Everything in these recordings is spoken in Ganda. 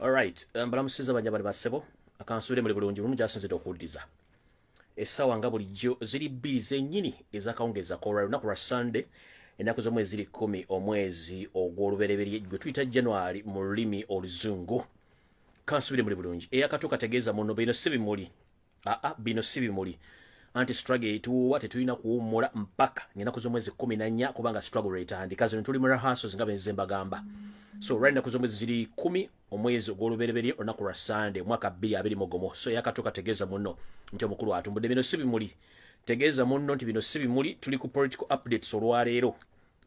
Alright, balamusiza banyabali basebo akansubire muri bulungi bulungi asinzira okuwuliriza essawa nga bulijjo ziri bbiri zennyini ezakawungeza kolwa lunaku lwa Sunday ennaku z'omwezi ziri 10 omwezi ogw'olubereberye gwe tuyita January mu lulimi oluzungu. Kansubire muri bulungi eyakato kategeeza muno bino si bimuli bino si bimuli anti struggle tuwa tetulina kuwummula mpaka ennaku z'omwezi 14 kubanga struggle rate andika zino tuli mu rehearsals nga benze mbagamba. So right now kuzomwezi ziri 10 omwezi ogw'olubereberye olunaku lwa Sunday mwaka 2020. So yakatoka tegeeza muno nti omukulu atumbudde bino si bimuli. Tegeeza muno nti bino si bimuli, tuli ku political updates olwaleero.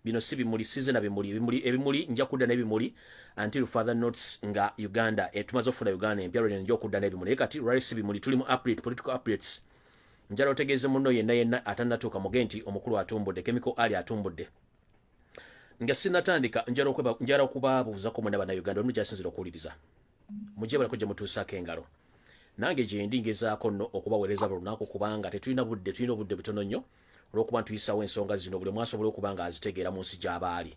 Bino si bimuli, sizina bimuli, ebimuli nja kudda n'ebimuli until further notes nga Uganda tumaze ofuna Uganda empya lwe nja okudda n'ebimuli. Kati right si bimuli, tuli mu update political updates. Njala otegeeze muno yenna atannatuuka mugenti omukulu atumbudde, chemical ali atumbudde. Nga sinatandika njala okubaabuuza ko mwana bannayuganda omu gyasinzira okuwuliriza mujje balakojja mutuusaako engalo nange gye ndi ngezaako nno okubaweereza bulunaku kubanga tulina obudde butono nnyo olw'okuba ntuyisaawo ensonga zino buli mwasobola okuba nga azitegeera mu nsi gy'abaali.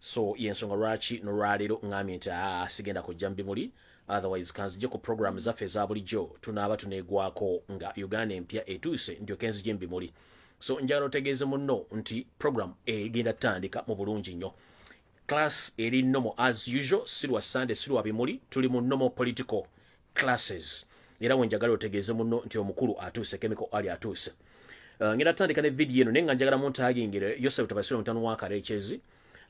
So y'ensonga lwaki n'olwaleero ngambye nti sigenda kujja mu bimuli, otherwise kanzije ku program zaffe eza bulijjo tunaaba tuneegwako nga Uganda empya etuuse ndyoke nzije mu bimuli. So njalo otegeeze muno nti program egenda tandika mu bulungi nnyo. Class eri normal as usual, silwa Sunday silwa bimuli, tuli mu normal political classes. Era wenjagala otegeeze muno nti omukulu atuuse, chemical ali atuuse. Ngenda tandika ne video eno nenga njagala muntagingire Yosef Tabasiro mutano wa Karechezi.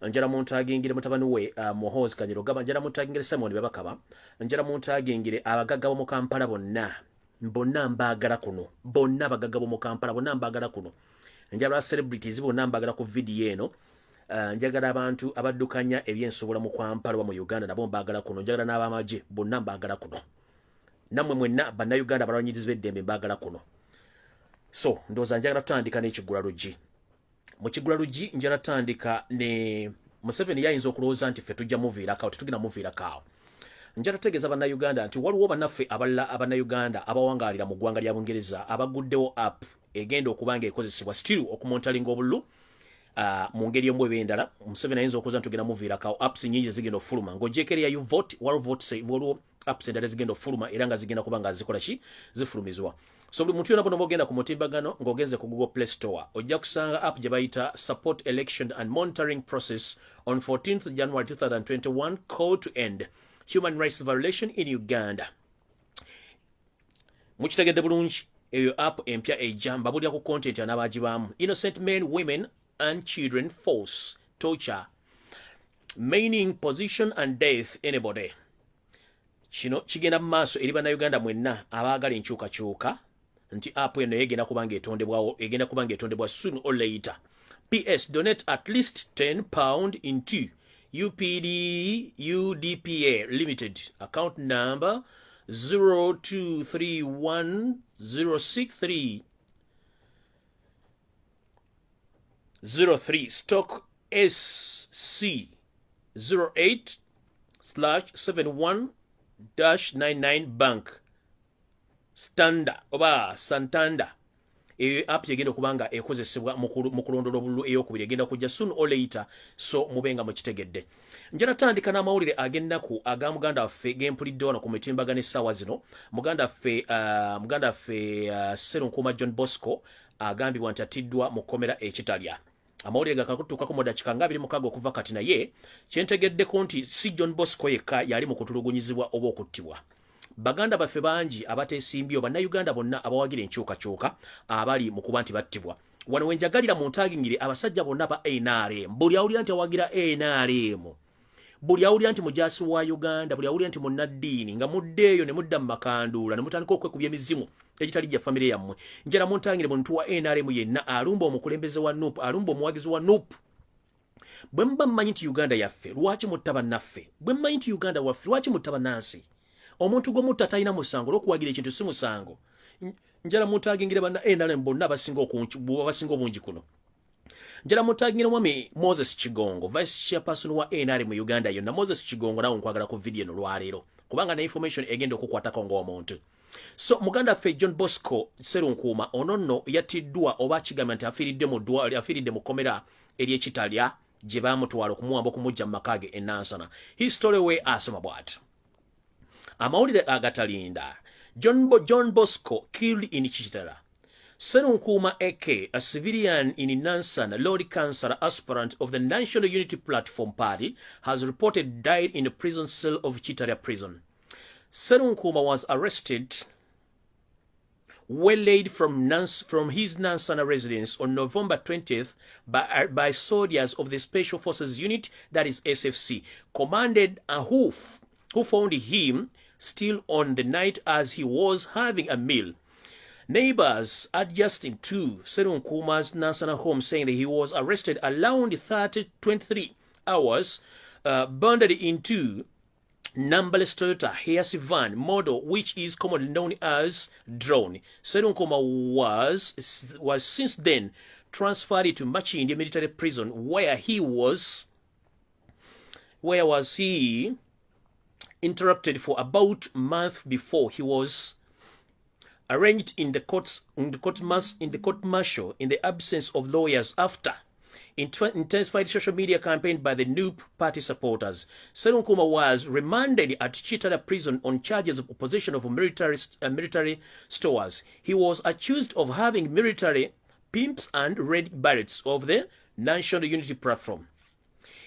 Njala muntagingire mutabani we Mohozi Kanyirogaba, njala muntagingire Simon Babakaba, njala muntagingire abagagga mu Kampala bonna mbagala kuno, bonna bagagga mu Kampala bonna mbagala kuno. Njala celebrities bonna mbagala ku video eno. Njagala abantu abaddukanya ebyensobola mu Kampala mu Uganda nabo mbagala kuno. Njagala n'abamaje bonna mbagala kuno. Namwe mwenna bannayuganda abalwanyizi b'eddembe mbagala kuno. So ndowooza njagala tutandika n'ekiggula luggi. Mu kiggula luggi njagala tutandika ne Museveni yayinza okulowooza nti ffe tujja muviirako tetugenda muviirako. Njala tegeeza bannayuganda nti waliwo bannaffe abalala abannayuganda abawangaalira mu ggwanga lya Bungereza abaguddewo app egenda okuba nga ekozesebwa still okumontalinga obululu mu ngeri emu eba endala. Museveni ayinza okuza nti tugenda muviirako apps nnyingi zigenda ofuluma ng'ojeekereya you vote waliwo vote say waliwo apps endala zigenda ofuluma era nga zigenda kuba nga zikola ki zifulumizwa. So buli muntu yonna bono bogenda ku mutimbagano ng'ogenze ku Google Play Store ojja kusanga app gye bayita Support Election and Monitoring Process on 14th January 2021 Call to End Human Rights Violation in Uganda. Mukitegedde bulungi eyo app empya ejja mbabulira ku content anabagibaamu. Innocent men, women and children force torture meaning position and death anybody. Kino kigenda mu maaso eri bannayuganda mwenna abaagala enkyukakyuka nti app eno egenda kuba nga etondebwa soon or later. PS donate at least £10 into UPD UDPA Limited account number 0231063003 stock SC 08/71-99 bank Standa oba Santander. Eyo app yegenda okuba nga ekozesebwa mu kulondola obululu ey'okubiri egenda kujja soon or later, so mubenga mukitegedde. Njala tandika n'amawulire agendaku aga muganda waffe gempulidde wano ku mitimbagano essaawa zino. Muganda waffe Sserunkuuma John Bosco agambibwa nti atiddwa mu kkomera ekitalya. Amawulire gakakutuukako mu dakiika nga 26 okuva kati, naye kyentegeddeko nti si John Bosco yekka yali mu kutulugunyizibwa oba okuttibwa. Baganda baffe bangi abateesimbyewo bannayuganda bonna abawagira enkyukakyuka abali mu kuba nti battibwa. Wano wenjagalira muntagingire abasajja bonna ba NRM, buli awulira nti awagira NRM, buli awulira nti mujaasi wa Uganda, buli awulira nti munnaddiini nga muddeeyo ne mudda mu makanduula ne mutandika okwekubya emizimu egitali gya famire yammwe. Njala muntangire muntu wa NRM yenna alumba omukulembeze wa NUP, alumba omuwagizi wa NUP. Bwe muba mmanyi nti Uganda yaffe lwaki mutta bannaffe? Bwe mmanyi nti Uganda waffe lwaki mutta bannansi? Omuntu gwe mutta talina musango olw'okuwagira ekintu si musango. Njala muntagingire banna NRM bonna abasinga obungi kuno. Njala muntagingire mwami Moses Kigongo, Vice Chairperson wa NRM mu Uganda yonna. Moses Kigongo nawe nkwagala ku video eno lwaleero kubanga na information egenda okukwatako ng'omuntu. So muganda ffe John Bosco Sserunkuuma ono nno yattiddwa oba kigamba nti afiiridde mu kkomera ery'ekitalya gye baamutwala okumuwamba okumujja mu maka ge e Nansana. His story we asoma bw'ati. Amawulire agatalinda. John Bosco killed in Chitara. Serunkuma Eke, a civilian in Nansana, Lord Councillor aspirant of the National Unity Platform Party, has reported died in a prison cell of Chitara prison. Serunkuma was arrested, waylaid from his Nansana residence on November 20th by soldiers of the Special Forces Unit, that is SFC, commanded who found him still on the night as he was having a meal. Neighbors adjusting to Serunkuma's Nansana home saying that he was arrested around 23 hours, bundled into numberless Toyota Hiace van model, which is commonly known as drone. Serunkuma was since then transferred to Machindi military prison, where he was interrupted for about a month before he was arraigned in the court martial in the absence of lawyers after intensified social media campaign by the NUP party supporters. Serunkuma was remanded at Chitara prison on charges of possession of military stores. He was accused of having military pimps and red berets of the National Unity Platform.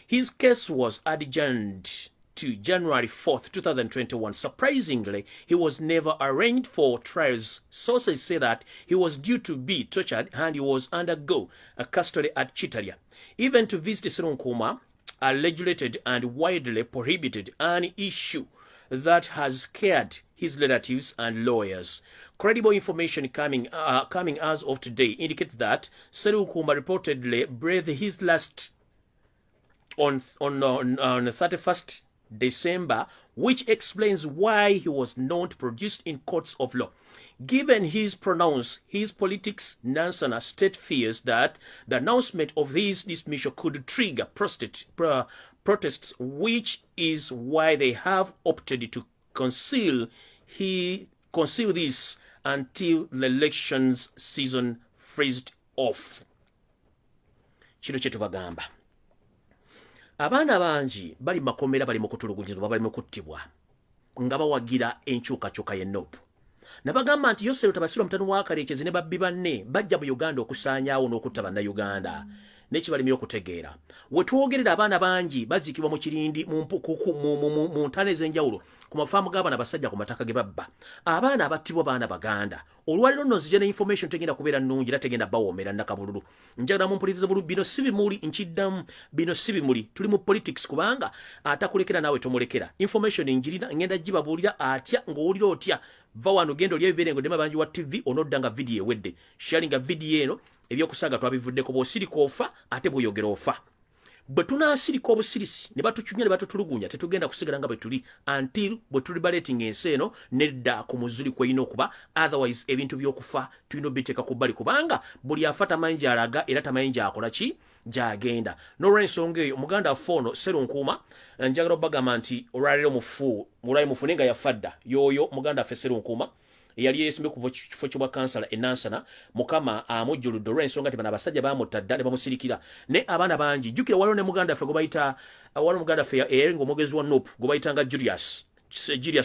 His case was adjourned to January 4th, 2021. Surprisingly, he was never arraigned for trials. Sources say that he was due to be tortured and he was undergo a custody at Chitaria. Even to visit Serunkuma are regulated and widely prohibited, an issue that has scared his relatives and lawyers. Credible information coming as of today indicates that Serunkuma reportedly breathed his last on 31st December, which explains why he was not produced in courts of law. Given his pronouns, his politics, Nansana state fears that the announcement of his dismissal could trigger protests, which is why they have opted to conceal this until the elections season phased off. Kino kye tubagamba. Abaana bangi bali makomera bali mukutulugunyizibwa bali mukuttibwa nga bawagira enkyukakyuka y'ennopu. Nabagamba nti Yosero Tabasirwa mutano wa Karekezi ne babbi banne bajja mu Uganda okusaanyaawo n'okutta bannayuganda. Nekibalimi okutegeera. We twogerera abaana bangi baziikibwa mu kirindi mu ntana ez'enjawulo ku mafaamu g'abaana basajja ku mataka ge babba. Abaana abattibwa baana Baganda. Olwaliro nno nzije ne information tegenda kubeera nnungi era tegenda bawoomera nnakabululu. Njagala mumpulirize bululu, bino si bimuli nkiddamu, bino si bimuli. Tuli mu politics kubanga atakulekera naawe tomulekera. Information njirina ngenda gibabuulira atya ng'owulira otya. Va wano genda olya ebibeerengo ddema bangi wa TV onodda nga vidiyo ewedde. Sharinga vidiyo eno ebyokusaaga twabivuddeko bw'osirika ofa ate bw'oyogera ofa. Bwe tunaasirika obusirisi ne batukyunya ne batutulugunya tetugenda kusigala nga bwe tuli until bwe tulibalating ensi eno nedda ku muzuli kweyina okuba, otherwise ebintu by'okufa tulina obiteeka ku bbali kubanga buli afa tamanyi gy'alaga era tamanyi gy'akola ki gy'agenda. N'olw'ensonga eyo omuganda waffe ono Serunkuma njagala obbagamba nti olwaliro mufu naye nga yafa dda y'oyo muganda waffe Serunkuma yali yesimbe ku kifo ky'obwa kansala enansana mukama amujjuludde olw'ensonga nti bano abasajja baamutta dda ne bamusirikira ne abaana bangi. Jjukira waliwo ne muganda ffe gwe bayita waliwo muganda ffe eyali ng'omwogezi wa NUP gwe bayitanga Julius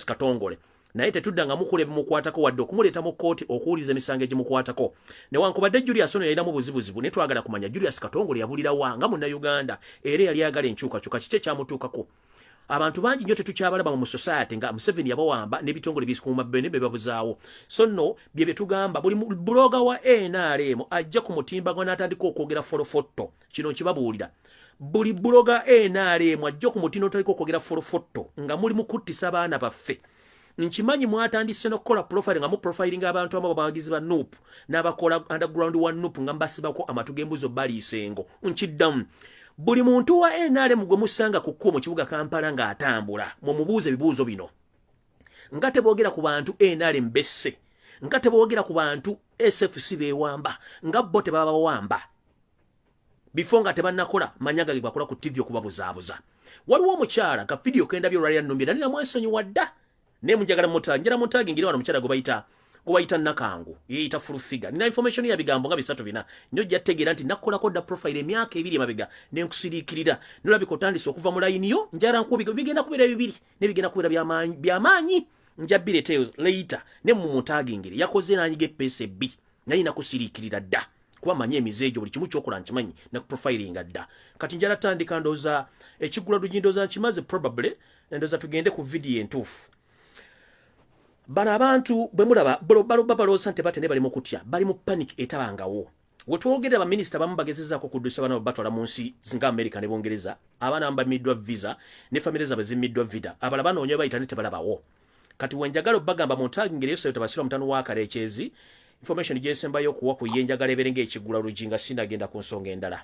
Katongole, naye tetudda mukule bimukwatako wadde okumuleeta mu kkooti okuwuliza emisango egimukwatako. Newankubadde Julius ono yalinamu buzibuzibu naye twagala kumanya Julius Katongole yabulirawa nga munnayuganda era yali agala enkyukakyuka kiki ekyamutuukako. Abantu bangi nnyo tetukyabalaba mu society nga Museveni yabawamba n'ebitongole bikuuma bene be babuzaawo. So nno bye betugamba buli bloga wa NRM ajja ku mutimbagano n'atandika okwogera folofotto. Kino nkibabuulira. Buli bloga NRM ajja ku mutindo n'atandika okwogera folofotto nga muli mukuttisa abaana baffe. Nkimanyi mwatandise n'okukola profile nga mu profiling abantu abo babagizi ba NUP n'abakola underground wa NUP nga mbasibako amatu g'embuzo baliisengo. Nkiddamu. Buli muntu wa NRM gwe musanga ku kkubo mu kibuga Kampala ng'atambula mumubuuze ebibuuzo bino. Nga teboogera ku bantu NRM besse, nga teboogera ku bantu SFC beewamba, nga bo tebabawamba. Before nga tebannakola manyaga ge bakola ku TV okubabuzaabuza. Waliwo omukyala ka video kenda byo lwali annumbira nina mwensonyi wadda. Ne munjagala njala mutagi ngira wano mukyala gwe bayita gwaita nakangu yeita full figure nina information ya bigambo nga bisatu bina nyo jategera nti nakolako da profile emyaka ebiri mabega nenkusirikirira nolabikotandise okuva mu line yo njara nkubiga bigenda kubera bibiri ne bigenda kubera byamanyi njabire tales later ne mu mutagingire yakoze nanyige pese B nayi nakusirikirira da kuba manye emizejo buli kimu kyokola nkimanyi na profiling adda kati njara tandika ndoza ekigula dugindoza nkimaze probably ndoza tugende ku video entufu bana abantu bwe mulaba balo sante batene bali mu kutya bali mu panic etabangawo wetwogera ba minister bamu bagezeza ko kudusa bana batwala munsi zinga America ne Bongereza abana amba midwa visa ne family za bazimidwa vida abala bana onyo ba internet balabawo kati wenjagalo bagamba montagingire yeso tabasira mutano wa karechezi information jesemba yo kuwa ku yenjagala eberenge ekigula rujinga sinagenda ku nsonga endala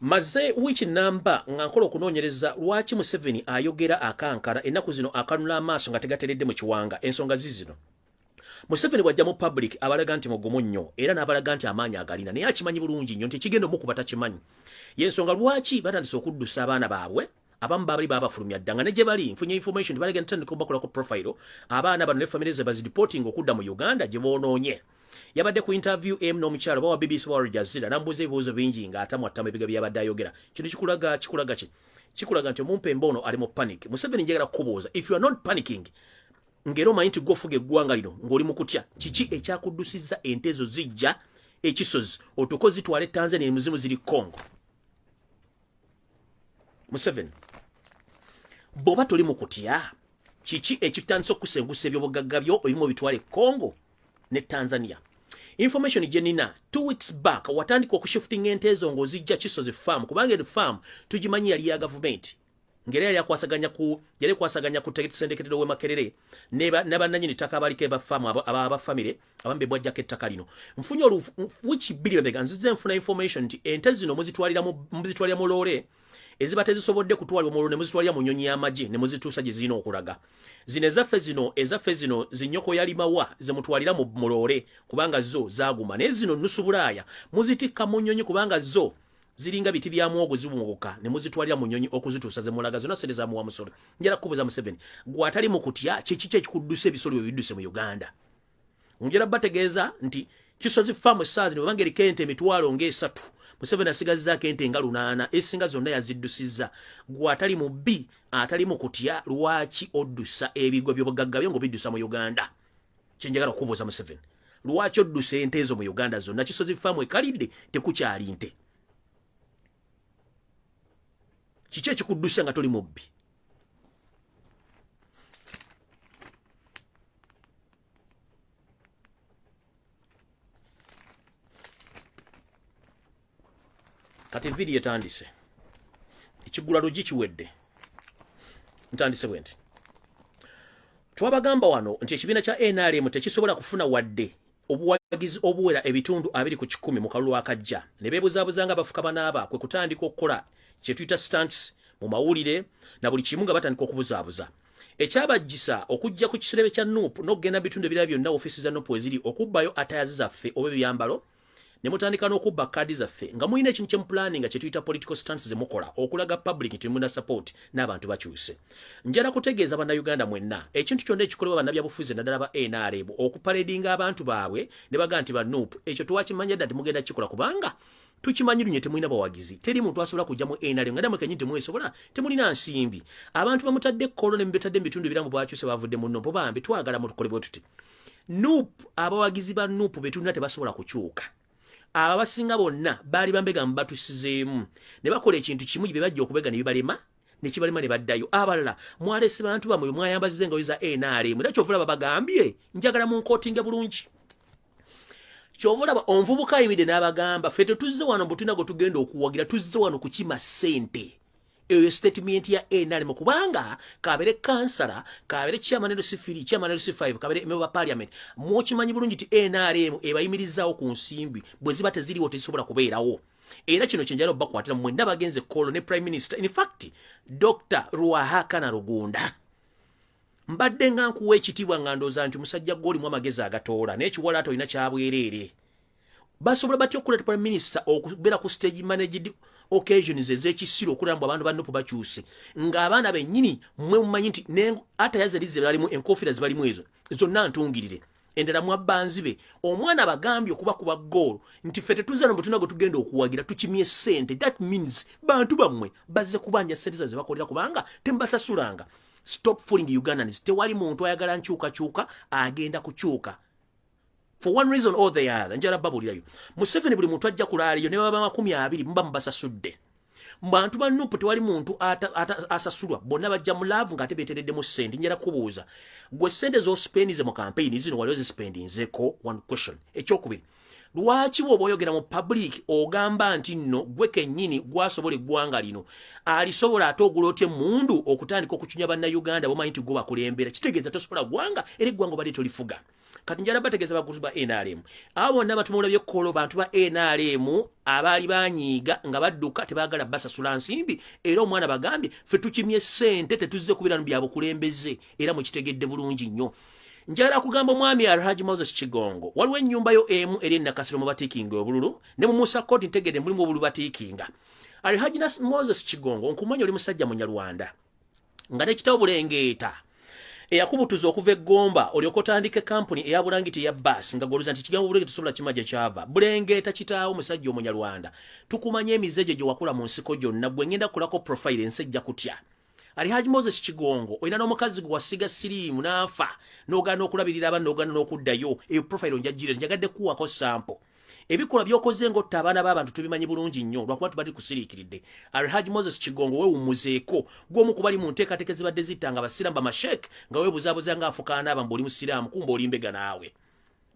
maze which number ngankola okunonyereza lwaki mu 7 ayogera akankara enaku zino akanula amaaso nga tegateredde mu kiwanga ensonga zizino mu 7 bwajja mu public abalaga nti mugumu nnyo era n'abalaga nti amaanyi agalina naye akimanyi bulungi nnyo nti kigenda mu kubata kimanyi yensonga lwaki batandise okuddusa abaana baabwe abamu babali babafulumya ddanga ne gye bali nfunye information tibalege ntandika okubakolako profile abaana bano ne family ze bazireporting okudda mu Uganda gye boonoonye yabadde ku interview n'omukyalo bawa BBC wa Al Jazeera nambuza ebibuuzo bingi ng'atamwattama ebiga byabadde ayogera kino kikulaga nti omumpe embono ali mu panic Museveni njagala kukubuuza if you are not panicking ngero omanyi nti gofuga eggwanga lino ng'oli mu kutya kiki ekyakuddusizza ente ezo zijja ekisozi otuko zitwale Tanzania emuzimu ziri Congo Museveni boba toli mu kutya kiki ekitandise okusengusa ebyobugagga byo ebimu bitwale Congo ne Tanzania information jenina 2 weeks back watandika okushifting ente ezo ng'ozijja kisozi farm kubanga eno farm tugimanyi yali ya government ngere yali kwasaganya ku tegesendeketedo we Makerere n'abannanyini ttaka abaliko eba farm aba family abambe bwajjako ettaka lino mfunye which billion bega nzize nfuna information nti ente zino muzitwalira mu lore eziba tezisobodde kutwalibwa mu lore ne muzitwalira mu nnyonyi y'amagye ne muzituusa gye zirina okulaga zino ezaffe zino zinyoko yalimawa zemutwalira mu lore kubanga zo zaaguma naye zino nusu bulaaya muzitikka mu nnyonyi kubanga zo ziringa biti bya muwogo zibumuka ne muzitwalira mu nnyonyi okuzituusa zemulaga zonna sente zamuwa musolo njala kukubuuza Museveni gwatali mu kutya kiki ekikudduse ebisolo byo bidduse mu Uganda njala bategeeza nti kisozi farm essaazi ne banga eriko ente emitwalo ng'esatu Museveni asigazzaako ente nga 8 esinga zonna yaziddusizza gwatali mu B atali mu kutya lwaki oddusa ebigwa by'obugagga byo ng'obiddusa mu Uganda kyenjagala okubuuza Museveni lwaki oddusa ente ezo mu Uganda zonna kisozi farm ekalidde tekukyali nte kiki ekikudduse nga toli mu B kati video etandise ekigula lugi kiwedde ntandise bwenti twabagamba wano nti ekibiina kya NRM tekisobola kufuna wadde obuwagizi obuwera ebitundu 210 mu kalulu akajja ne beebuzaabuzanga abafuka banaaba kwe kutandika okukola kye tuyita stunts mu mawulire na buli kimu nga batandika okubuzaabuza ekyabajjisa okujja ku kiserebe kya NUP n'okugenda bitundu ebirala byonna ofiisi za NUP weziri okubbayo atayazi zaffe oba ebyambalo ne mutandika n'okubba kaadi zaffe nga mulina ekintu kye mupulaninga kye tuyita political stance ze mukola okulaga public nti muna support n'abantu bakyuse njala kutegeeza bannayuganda mwenna ekintu kyonna ekikolebwa bannabyabufuzi naddala ba NRM okupaledinga abantu baabwe ne baga nti ba NUP ekyo twakimanya dda temugenda kikola kubanga tukimanyi lunye temulina bawagizi teri muntu asobola kujja mu NRM nga damwe kenyini temwesobola temulina nsimbi abantu bamutadde kolo ne mbetadde ebitundu biramu bwakyuse bavudde mu NUP bambi twagala mutukolebwe tuti NUP abawagizi ba NUP betulina tebasobola kukyuka abasinga bonna baali bambega mbatusizeemu ne bakola ekintu kimu gye bajja okubega ne bibalema ne kibalema ne baddayo abalala mwalese bantu bamwe mwayambazize engoye za NRM era kyovulaba bagambye njagala mu nkootinga bulungi kyovulaba onvubuka ayimidde n'abagamba ffe tetuzze wano mbutuna gwe tugenda okuwagira tuzze wano kukima ssente eyo statement ya NRM kubanga kabere kansala kabere chairman LC3 chairman LC5 kabere member of parliament mwokimanyi bulungi ti NRM ebayimirizaawo ku nsimbi bwe ziba teziriwo tezisobola kubeerawo era kino kyenjala bakwatira mwenna bagenze kolo ne prime minister in fact Dr. Ruahakana Rugunda mbadde nga nkuwa ekitiibwa nga ndooza nti musajja gw'olimu amagezi agatoola n'ekiwalaata olina kyabwereere basobola batya okuleta prime minister okubeera ku stage managed occasions ez'ekisiro okulamba abantu bannopo bakyuse ng'abaana bennyini mmwe mumanyi nti ate yazalize balimu enkofiira zibalimu ezo zonna ntungirire endala mwabbanzi be omwana bagambye okuba kuba goal nti ffe tetuzano bwe tuna gwe tugenda okuwagira tukimye ssente that means bantu bammwe bazze kubanja ssente ze bakolera kubanga tembasasulanga. Stop fooling Ugandans. Tewali muntu ayagala nkyuka agenda kukyuka for one reason or the other. Njala babulirayo Museveni buli muntu ajja kulaaliyo ne baba 20 mba mbasasudde bantu bannupu tewali muntu asasulwa bonna bajja mu laavu ng'ate beeteredde mu ssente. Njala kubuuza gwe ssente z'ospendize mu campaign zino waliwo zisipendinzeko. One question. Ekyokubiri, lwaki bw'oba oyogera mu public ogamba nti nno gwe kennyini gwasobola eggwanga lino alisobola ate ogula otya emundu okutandika okucunya bannayuganda bomanyi nti gwe bakulembera kitegeeza tosobola ggwanga era eggwanga obadde tolifuga. Kati njala bategeeza baguzi ba NRM abo bonna batumula byekolo bantu ba NRM abaali banyiiga nga badduka tebaagala basasula nsimbi era omwana bagambye ffe tukimye ssente tetuzze kubeera mu byabukulembeze era mukitegedde bulungi nnyo. Njala kugamba omwami Alhaji Moses Kigongo waliwo ennyumba yo emu eri nakasiro mu batiikinga obululu ne mu Musa Court ntegedde mulimu obululu batiikinga. Alhaji Moses Kigongo nkumanya oli musajja Munyarwanda nga nekitawo bulengeeta eyakubutuza okuva eggomba olyoka otandika kampuni eya bulangiti ya basi nga goluza nti kigambo bulengeti tosobola kimaja kyava bulengeeta kitaawo musajja Omunyarwanda tukumanya emizejo gye wakula mu nsiko gyonna gwe ngenda kulako profile ensejja kutya. Alhaji Moses Kigongo oyina n'omukazi gwe wasiga siriimu n'afa n'ogaana okulabirira abaana n'ogaana n'okuddayo eyo profile onjagire njagadde kuwako sample ebikola by'okoze ng'otta abaana b'abantu tubimanyi bulungi nnyo lwakuba tubadde kusiriikiridde. Alhaji Moses Kigongo weewummuzeeko gw'omu ku bali mu nteekateeka ezibadde zittanga abasiraamu bamashek nga weebuzaabuza ng'afukaana aba mb'oli musiraamu kumba oli mbega naawe.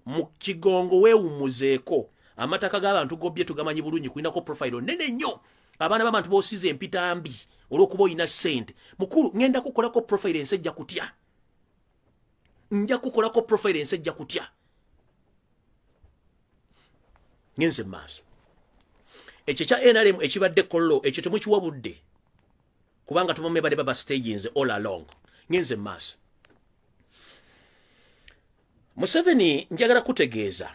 Mu Kigongo weewummuzeeko amataka g'abantu g'obbye tugamanyi bulungi kulinako profile nene nnyo abaana b'abantu b'osize empita mbi olw'okuba oyina ssente. Mukulu ngenda kukolako profile ensejja kutya nja kukolako profile ensejja kutya ngenze maaso ekyo kya NRM ekibadde kollo ekyo temukiwabudde kubanga tumamme badde baba stages all along ngenze maaso. Museveni njagala kutegeeza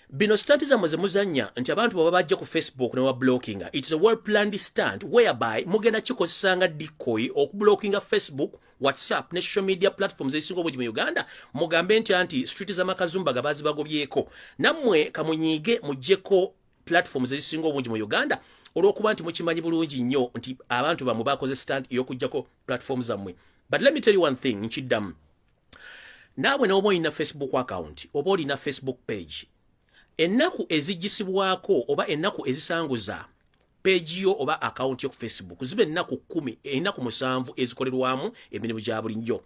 bino stunt zammwe ze muzannya nti abantu baba bajja ku Facebook ne wablockinga it is a well planned stunt whereby mugenda kikozesanga decoy okublockinga Facebook, WhatsApp ne social media platforms ezisinga obungi mu Uganda mugambe nti street z'amakazumba gabazi bagobyeko nammwe kamunyiige mujjeko platforms ezisinga obungi mu Uganda olw'okuba nti mukimanyi bulungi nnyo nti abantu bamwe bakoze stunt y'okujjako platforms zammwe. But let me tell you one thing nkiddamu naawe n'oba olina Facebook account oba olina Facebook page ennaku ezijjisibwako oba ennaku ezisanguza page yo oba account yo ku Facebook zibe ennaku 10 ennaku 7 ezikolerwamu emirimu gya bulijjo.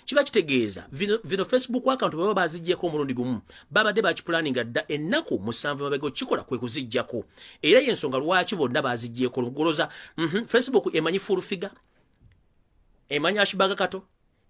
Kiba kitegeeza vino Facebook account baba bazijjeko omulundi gumu babadde bakipulaninga dda ennaku 7 mabega kikola kwe kuzijjako era y'ensonga lwaki bonna bazijjeko lugoloza Facebook emanyi full figure emanyi ashibaga kato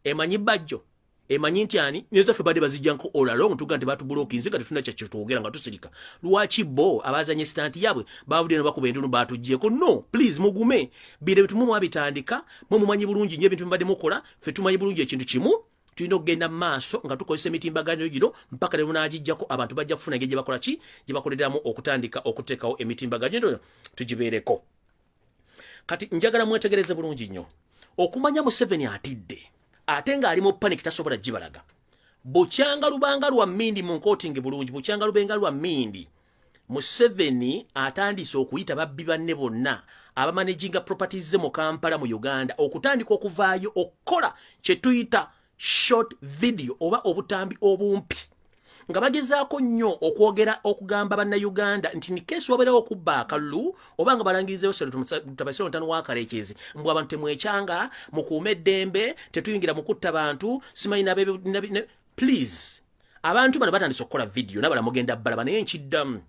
emanyi bajjo emanyi nti ani nyezo ffe badde bazijjanko all along tuga nti batubulookinze nga tetuna kyakyo twogera nga tusirika lwaki bo abazanye stand yabwe bavudde no bakuba endunu batuggyeko. No please mugume bire bitu mumwe abitandika mwe mumanyi bulungi nnyo ebintu mbadde mukola ffe tumanyi bulungi ekintu kimu tulina okugenda maaso nga tukozesa emitimbagano gino mpaka ne munagijjako abantu bajja kufuna engeri gye bakola ki gye bakoleramu okutandika okuteekawo emitimbagano tugibeereko. Kati njagala mwetegereze bulungi nnyo okumanya Museveni atidde ate nga ali mu panic tasobola gibalaga bukyanga lubanga lwa mindi mu nkotinge bulungi bukyanga lubenga lwa mindi Museveni atandise okuyita babbi banne bonna abamanaginga properties ze mu Kampala mu Uganda okutandika okuvaayo okukola kye tuyita short video oba obutambi obumpi nga bagezaako nnyo okwogera okugamba bannayuganda nti ni keesi wabeerawo okubba akalulu oba nga balangirizeewo Tabasiro ntano wakareekezi mbw abantu temwekyanga mukuume eddembe tetuyingira mu kutta bantu simanyi please abantu bano batandise okukola video nabala mugenda balaba naye nkiddamu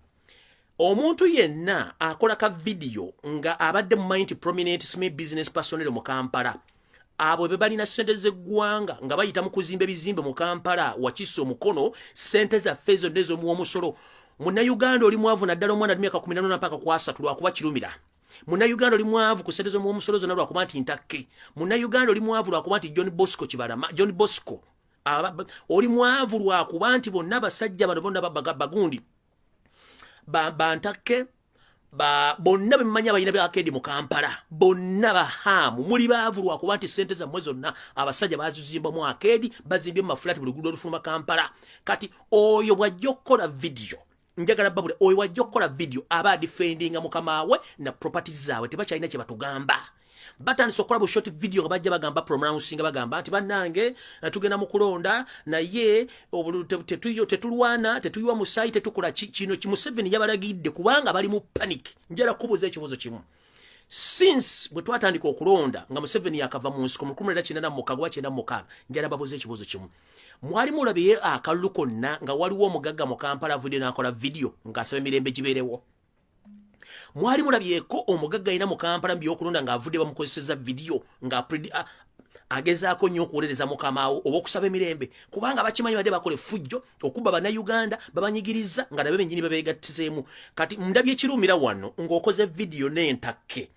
omuntu yenna akola ka video nga abadde mu mind prominent small business personnel mu Kampala abo be balina sente z'eggwanga nga bayita mu kuzimba ebizimbe mu Kampala wakiso mukono sente za fezo nezo mu omusolo Munnayuganda oli mwavu naddala omwana ali myaka 14 mpaka ku 3 lwakuba kirumira. Munnayuganda oli mwavu ku sente zo mu omusolo zonna lwakuba nti ntakke. Munnayuganda oli mwavu lwakuba nti John Bosco oli mwavu lwakuba nti bonna basajja bano bonna bagundi bantake bonna bemanya bayina byakedi mu Kampala bonna bahamu muli bavulwa kuba nti sente za mwezi zonna abasajja bazizimba mu akedi bazimbye mu mafulati buli gudo olufuluma Kampala kati oyo bwajjokola video njagala babule oyo wajjokola video aba defendinga mukamawe na properties zawe tebakyalina kye batugamba batandise okukola bu short video nga bajja bagamba pronouncing bagamba nti bannange tugenda mu kulonda naye tetulwana tetuywa mu site tetukola kino ki Museveni yabalagidde kubanga bali mu panic njala kubuza ekibuzo kimu since bwe twatandika okulonda nga Museveni yakava mu nsiko mu 1996 njala babuza ekibuzo kimu mwali mulabiye akalulu konna nga waliwo omugagga mu Kampala video nakola video nga asaba emirembe giberewo mwali mulabyeko omugagga ina mu Kampala mbyokulonda nga avudde bamukozeseza video nga agezaako nnyo okuwolereza mukamaawo oba okusaba emirembe kubanga bakimanyi badde bakole fujjo okuba bannayuganda babanyigiriza nga nabe bennyini babeegattiseemu kati ndabye ekirumira wano ng'okoze video n'entakke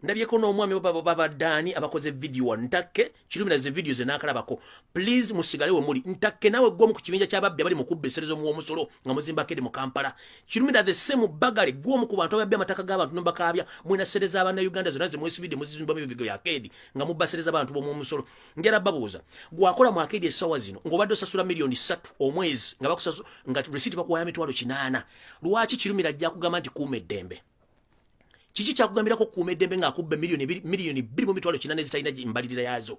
ndabyeko n'omwami babaddaani abakoze video wano ntakke kirumira ze video ze naakalabako please musigale we muli ntakke nawe gwomu ku kibinja ky'ababbi abali mu kubba esserezo mu omusolo nga muzimba kedi mu Kampala kirumira the same bagale gwomu ku bantu ababbi amataka g'abantu n'obakaabya mwena sereza abannayuganda zonna ze mwesibidde muzizimbamu ebigo bya kedi nga mubbasereza abantu b'omu omusolo ngera babuuza gwakola mu akedi essaawa zino ng'obadde osasula miliyoni 3 omwezi nga bakusasula nga receipt bakuwaya mitwalo 8 lwaki kirumira ajja kugamba nti kuuma eddembe Kiki kyakugambirako kuuma eddembe ng'akubba miliyoni 2.8 zitalina mbalirira yaazo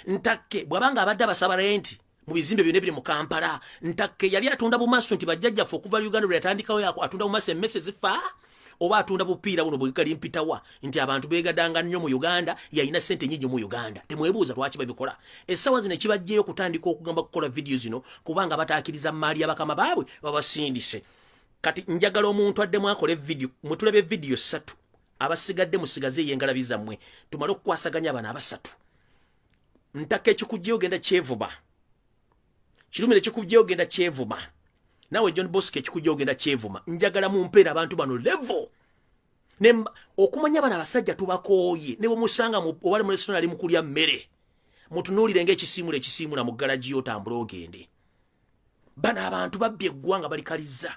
ntakke bw'abanga abadde abasaba renti mu bizimbe byonna ebiri mu Kampala ntakke yali atunda bumaaso nti bajjajjaffe okuva Uganda lwe yatandikawo atunda bumaaso emmese zifa oba atunda bupiira buno bwekali mpitawa nti abantu beegadanga nnyo mu Uganda yalina ssente nnyingi mu Uganda temwebuuza lwaki babikola essaawa zino ekibajjeyo okutandika okugamba kukola video zino kubanga bataakiriza maali y'abakama baabwe babasindise kati njagala omuntu addemu akole video mutulebe video 3 abasigadde musigaze yengalabi zammwe tumale okukwasaganya abana abasatu ntaka ekikujjeyo genda kyevuma kirumire ekikujjeyo genda kyevuma nawe John Bosque ekikujjeyo genda kyevuma njagala mumpeera abantu bano level okumanya abana abasajja tubakooye ne bwemusanga obali mu restaurant ali mukulya mmere mutunuulire ng'ekisiimula mu galaji yotambula ogende bana abantu babbye eggwanga balikaliza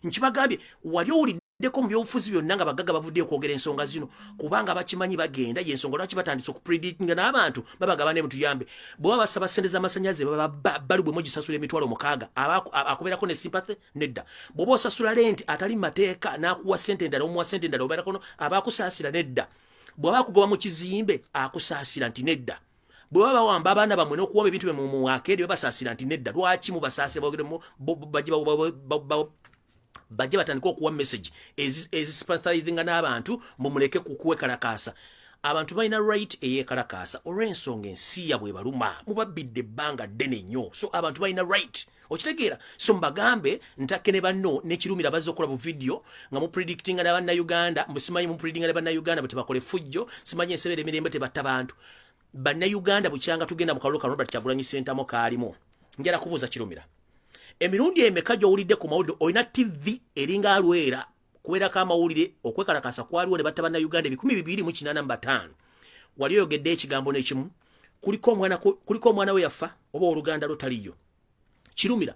nkibagambye wali owuliddeko mu byobufuzi byonna nga bagagga bavuddeyo okwogera ensonga zino kubanga bakimanyi bagenda yensonga lwaki batandise okupredictinga n'abantu babagaba ne mutuyambe bwe baba basaba ssente z'amasannyalaze bali bwe mugisasula emitwalo 6 akubeerako ne sympathy nedda bw'oba osasula lenti atali mu mateeka n'akuwa ssente endala omuwa ssente endala obeerako abaakusaasira nedda bw'aba akugoba mu kizimbe akusaasira nti nedda bwe baba bawamba abaana bammwe n'okuwaba ebintu bye mu akeedi babasaasira nti nedda lwaki mubasaasira bajje batandika okuwa message ezisympathizing n'abantu mumuleke kuwekalakaasa abantu balina right eyekalakaasa olw'ensonga ensi yabwe baluma mubabbidde ebbanga ddene nnyo so abantu balina right okitegeera so mbagambe ntakke ne banno nekirumira bazze okukola bu video nga mupredictinga n'abannayuganda musimanyi mupredictinga n'abannayuganda bwe tebakole fujjo simanyi ensebera emirembe tebatta bantu bannayuganda bukyanga tugenda mu kalulu ka Robert Kyagulanyi Ssentamu kaalimu njala kubuuza kirumira emirundi emeka gy'owulidde ku mawulire olina TV eringa alwera kubeerako amawulire okwekalakasa kwaliwo ne batta bannayuganda 285 wali oyogedde ekigambo n'ekimu kuliko omwana we yafa oba oluganda lutaliyo kirumira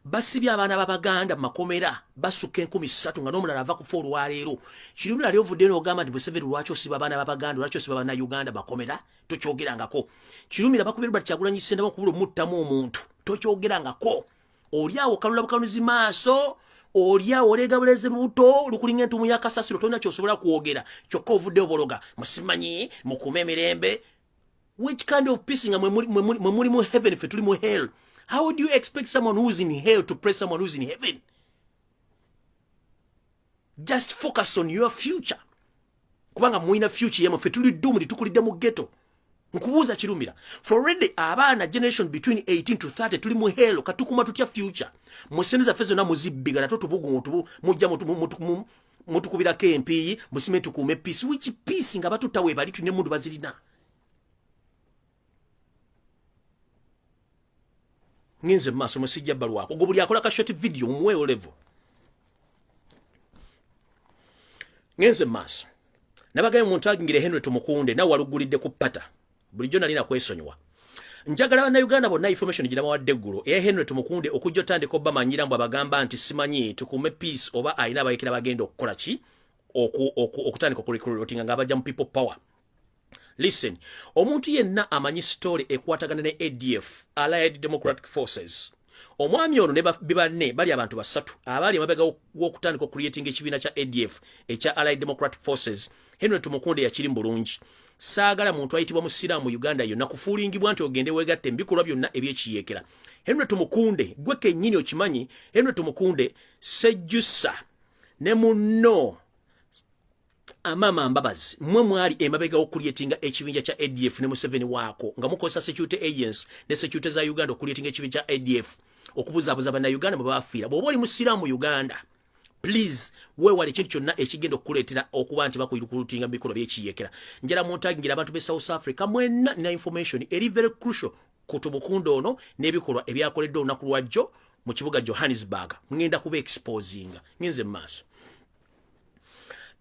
basibye abaana b'Abaganda mu makomera basuka 3,000 nga n'omulala ava kufa olwaleero kirumira ali ovudde n'ogamba nti Museveni lwaki osiba abaana b'Abaganda lwaki osiba bannayuganda makomera tokyogerangako kirumira bakubye Robert Kyagulanyi Ssentamu okubula omuttamu omuntu tokyogerangako oliawo kalula bukanuzi maaso oliawo olega buleze lubuto lukulinga entumu ya kasasiro tolina kyosobola kwogera kyokka ovudde obologa musimanyi mukume emirembe which kind of peace nga mwe muli mu heaven fe tuli mu hell how would you expect someone who's in hell to praise someone who's in heaven just focus on your future kubanga muina future yamwe fe tuli doomed tukulidde mu ghetto nkubuuza kirumira for already abaana generation between 18 to 30 tuli mu hell katukuma tutya future musendeza fezo na muzibbiga nato tubugu mujja mutukubira KMP musime tukume peace which peace nga batutawe bali tune mundu bazirina ngenze maso musijja balwako gobuli akola ka short video mweyo level ngenze maso nabagaye muntu agingire Henry tumukunde na walugulidde ku pata bulijjo nalina kwesonyiwa njagala bannayuganda bonna information girabawadde eggulo eya Henry Tumukunde okujja otandika Obama nyirambu abagamba nti simanyi tukume peace oba alina abayekera bagenda okukola ki okutandika okurecruiting nga abajja mu people power. Listen, omuntu yenna amanyi story ekwatagana ne ADF, Allied Democratic Forces. Omwami ono ne bibanne bali abantu basatu abali emabega w'okutandika creating ekibiina kya ADF ekya Allied Democratic Forces. Henry Tumukunde yakiri bulungi. Saagala muntu ayitibwa musiraamu Uganda yonna kufuulingibwa nti ogende weegatte mbikolwa byonna ebyekiyekera. Henry Tumukunde gwe kennyini okimanyi. Henry Tumukunde sejjusa ne munno amama mbabazi mwe mwali emabega okuliyetinga ekibinja kya ADF ne Museveni waako nga mukozesa security agents ne security za Uganda okuliyetinga ekibinja kya ADF okubuzaabuza bannayuganda bwe bafiira. Bw'oba oli musiraamu Uganda, please weewale ekintu kyonna ekigenda okukuleetera okuba nti bakuyikulutinga mu bikolwa by'ekiyekera. Njala muntagingira abantu b'e South Africa mwenna na information eri very crucial ku Tumukunde ono n'ebikolwa ebyakoleddwa olunaku lwajjo mu kibuga Johannesburg. Ngenda kuba exposinga ngenze mu maaso.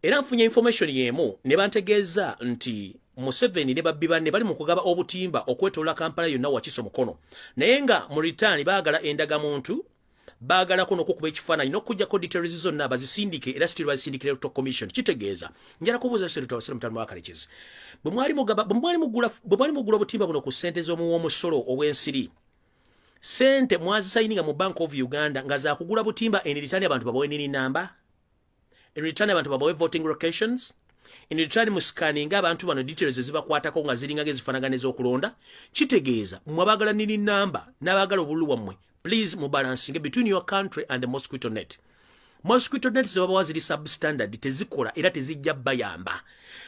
Era nfunye information yemu ne bantegeeza nti Museveni ne babbi banne bali mu kugaba obutimba okwetolola Kampala yonna wakiso mukono. Naye nga mu return baagala endagamuntu, baagala kuno okukuba ekifaananyi n'okuggyako details zonna abazisindike era still bazisindikira Electoral Commission. Kitegeeza njala kubuuza Senator Wasira Mutanda Wakalekezi, bwe mwali mugula obutimba buno ku ssente z'omuwoomusolo obw'ensiri, ssente mwazisayininga mu Bank of Uganda nga za kugula butimba en return abantu babawe nini namba, in return abantu babawe voting locations, in return muscanning abantu bano details ezibakwatako nga ziringa gezifanagana ez'okulonda. Kitegeeza mwabagala nini namba n'abagala obululu bwammwe, please mubalancing between your country and the mosquito net. Mosquito net zebabawa ziri substandard, tezikola era tezijja bayamba.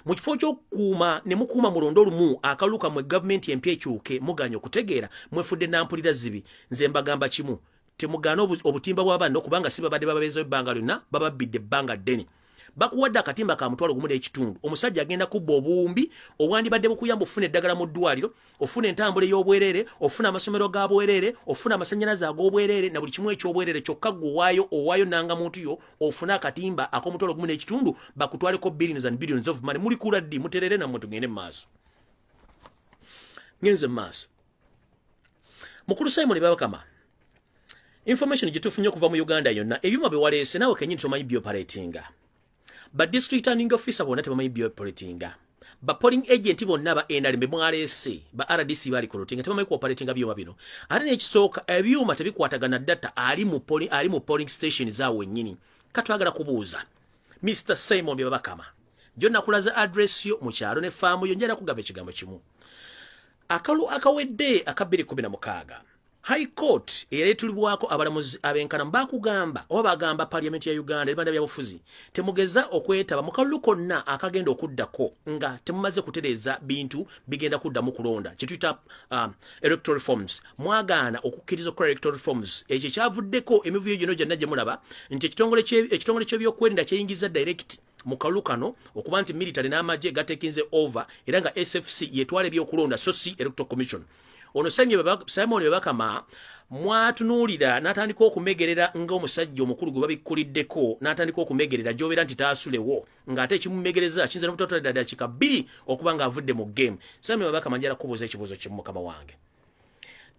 Mu kifo ky'okukuuma ne mukuuma mulondo olumu akaluka mwe gavumenti empya ekyuke muganya okutegeera mwefudde nampulira zibi. Nze mbagamba kimu, temugaana obutimba bw'abantu okubanga si babadde bababeezawo ebbanga lyonna, bababbidde ebbanga ddene. Bakuwadde akatimba ka mutwalo gumu n'ekitundu, omusajja agenda kubba obuwumbi obwandibadde bukuyamba ofuna eddagala mu ddwaliro, ofuna entambula ey'obwerere, ofuna amasomero ga bwerere, ofuna amasannyalaze ag'obwerere na buli kimu eky'obwerere. Kyokka gwe owaayo nanga muntu yo ofuna akatimba ak'omutwalo gumu n'ekitundu, bakutwaleko billions and billions of money. Muli kula ddi muterere nammwe tugende mu maaso. Ngenze mu maaso. Mukulu Simon Babakama, information gye tufunye okuva mu Uganda yonna, ebyuma bye waleese naawe kennyini tomanyi byoperatinga. Ba district turning officer bonna tebamanyi byoperatinga. Ba polling agent bonna ba NRM mwaleese, ba RDC bali kolotinga tebamanyi kuoperatinga byuma bino. Ate n'ekisooka ebyuma tebikwatagana data ali mu polling station zaawe nnyini. Katwagala kubuuza Mr. Simon Babakama, jonna kulaza address yo mu kyalo ne faamu yo, njala kugamba ekigambo kimu. Akalu akawedde aka 2016 High Court eretulibwako abalamuzi abenkana bakugamba oba bagamba Parliament ya Uganda ebanda byabufuzi temugeza okwetaba mu kalulu konna akagenda okuddako nga temumaze kutereza bintu bigenda kudda mu kulonda kituyita electoral reforms. Mwagaana okukkiriza ku electoral reforms ekyo kyavuddeko emivuyo gino gyonna gye mulaba nti ekitongole ky'ebyokwerinda kyeyingiza direct mu kalulu kano okuba nti military n'amagye gatekinze over era nga SFC yetwala ebyokulonda so si electoral commission. Ono Simon Babakama mwatunuulira n'atandika okumegerera ng'omusajja omukulu gwe babikkuliddeko n'atandika okumegerera gy'obeera nti taasulewo ng'ate ekimumegereza kiyinza n'obutotole ddala dakika 2 okuba ng'avudde mu game. Simon Babakama njala kubuuza ekibuuzo kimu mukama wange.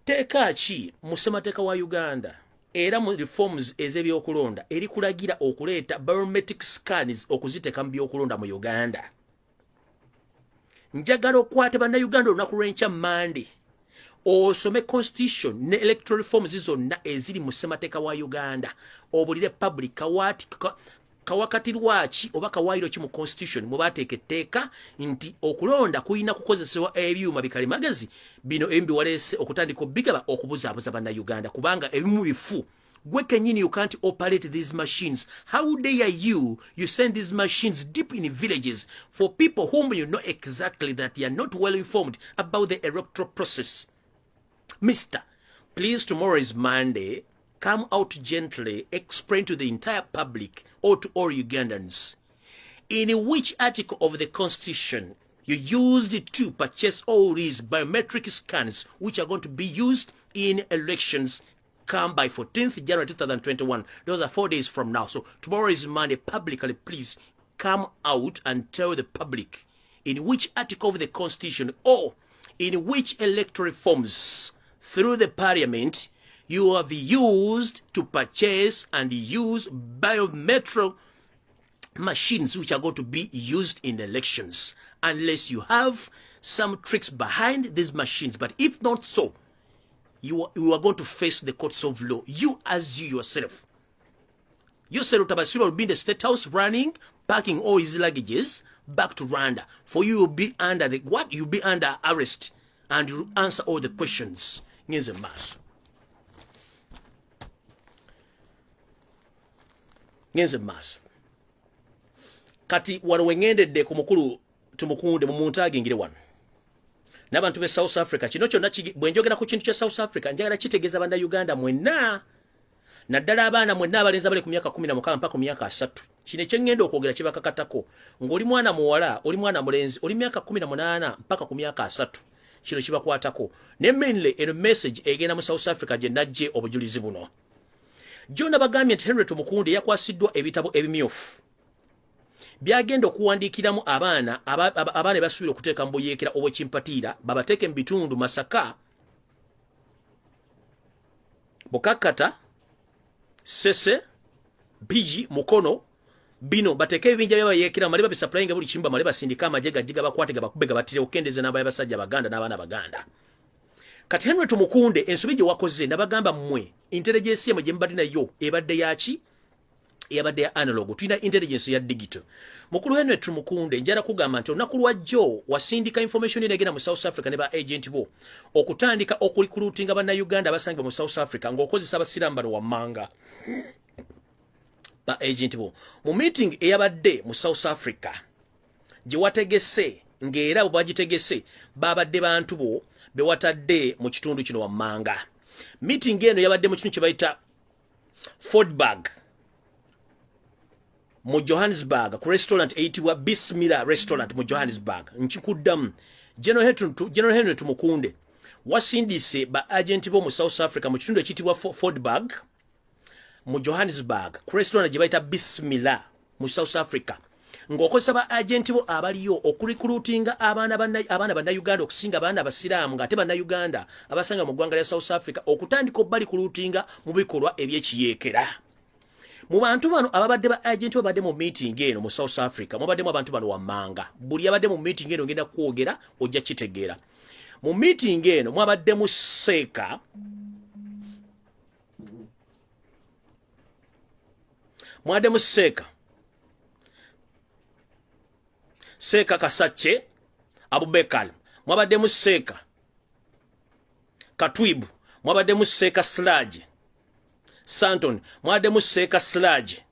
Teeka ki mu ssemateeka wa Uganda era mu reforms ez'ebyokulonda erikulagira okuleeta biometric scans okuziteeka mu byokulonda mu Uganda? Njagala okwate bannayuganda olunaku lw'enkya Monday osome constitution ne electoral reforms zonna eziri mu ssemateeka wa Uganda, obulire public kawakati lwaki oba kawaayiro ki mu constitution mwe bateeka etteeka nti okulonda kuyina kukozesebwa ebyuma bikalimagezi bino embi waleese okutandika obigaba okubuzaabuza bannayuganda kubanga ebimu bifu. Gwe kenyini you can't operate these machines. How dare you send these machines deep in villages for people whom you know exactly that you are not well informed about the electoral process? Mister, please, tomorrow is Monday. Come out gently, explain to the entire public or to all Ugandans in which article of the Constitution you used to purchase all these biometric scans which are going to be used in elections come by 14th January 2021. Those are 4 days from now. So tomorrow is Monday. Publicly, please come out and tell the public in which article of the Constitution or in which electoral forms through the parliament you have used to purchase and use biometric machines which are going to be used in elections, unless you have some tricks behind these machines. But if not so, you are going to face the courts of law. You as you yourself. You said Tabasiro will be in the State House running, packing all his luggages back to Rwanda. For you will be under the what? You'll be under arrest and you answer all the questions. Ngenze mass. Ngenze mass. Kati wengende ku mukulu tumukunde mu muntage ngire wano. N'abantu be South Africa kino kyonna bwenjogera ku kintu kya South Africa njagala kitegeeza banda Uganda mwenna naddala abaana mwenna abalenzi abali ku myaka 10 mpaka ku myaka 3 kino ekyengendo okwogera kibakakatako ng'oli mwana muwala oli mwana mulenzi oli myaka 18 mpaka ku myaka 3 kino kibakwatako ne mainly eno message egenda mu South Africa gye najje obujulizi buno Jona bagambye nti Henry Tumukunde yakwasiddwa ebitabo ebimyufu byagenda okuwandiikiramu abaana basuubira okuteeka mu buyeekera obwekimpatiira babateeke mu bitundu Masaka Bukakata Sese Biji Mukono bino bateeke ebinja byabayeekera mali babisupplyinga buli kimba mali basindika amajega jiga bakwate gabakube gabatire okendeze n'abaye basajja baganda n'abaana baganda kati Henry Tumukunde ensobi gye wakoze nabagamba mmwe intelligence yemwe gye mbadde nayo ebadde yaki yabadde ya analog tulina intelligence ya digital mukulu Henry Tumukunde njala kugamba nti olunaku lwajjo wasindika information enegenda mu South Africa ne ba agent bo okutandika okurecruitinga banna Uganda abasangibwa mu South Africa ng'okozesa abasirambalo wammanga ba agent bo mu meeting eyabadde mu South Africa gye wategese ng'era bagitegese babadde bantu bo bewatadde mu kitundu kino wammanga meeting eno yabadde mu kintu kye bayita Fordburg mu Johannesburg ku restaurant eyitibwa Bismillah restaurant mu Johannesburg nkikuddamu General Henry Tumukunde wasindise ba agent bo mu South Africa mu kitundu ekiyitibwa Fordburg mu Johannesburg ku restaurant gye bayita Bismillah mu South Africa ng'okozesa ba agent bo abaliyo okurecruitinga abaana banna Uganda okusinga abaana abasiraamu ng'ate banna Uganda abasanga mu ggwanga lya South Africa okutandika okubarecruitinga mu bikolwa ebyekiyeekera mu bantu bano ababadde ba agent babadde mu meeting eno mu South Africa mubadde mu abantu bano wammanga buli abadde mu meeting eno ngenda kwogera ojja kitegeera mu meeting eno mwabadde mu Seeka mwabadde mu Seeka Kasache Abubekal mwabadde mu Seeka Katwibu mwabadde mu Seeka Slaje Santon mwade museka Slage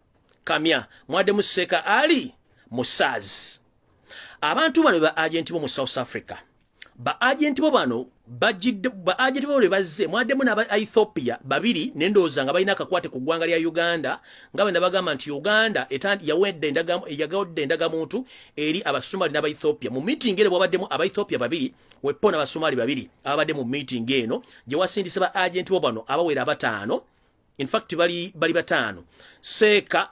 Kamya mwade museka Ali Musaz abantu bano ba agent bo mu South Africa ba agent bo bano bajidde ba agent bo lebazze mwade mu na Ethiopia babiri nendoza nga balina akakwate ku ggwanga lya Uganda nga benda bagamba nti Uganda yagadde endagamuntu eri abasumali n'aba Ethiopia mu meeting eno bwabaddemu aba Ethiopia babiri wepona abasumali babiri abadde mu meeting eno gye wasindise ba agent bo bano abawera batano. In fact, bali batano. Seeka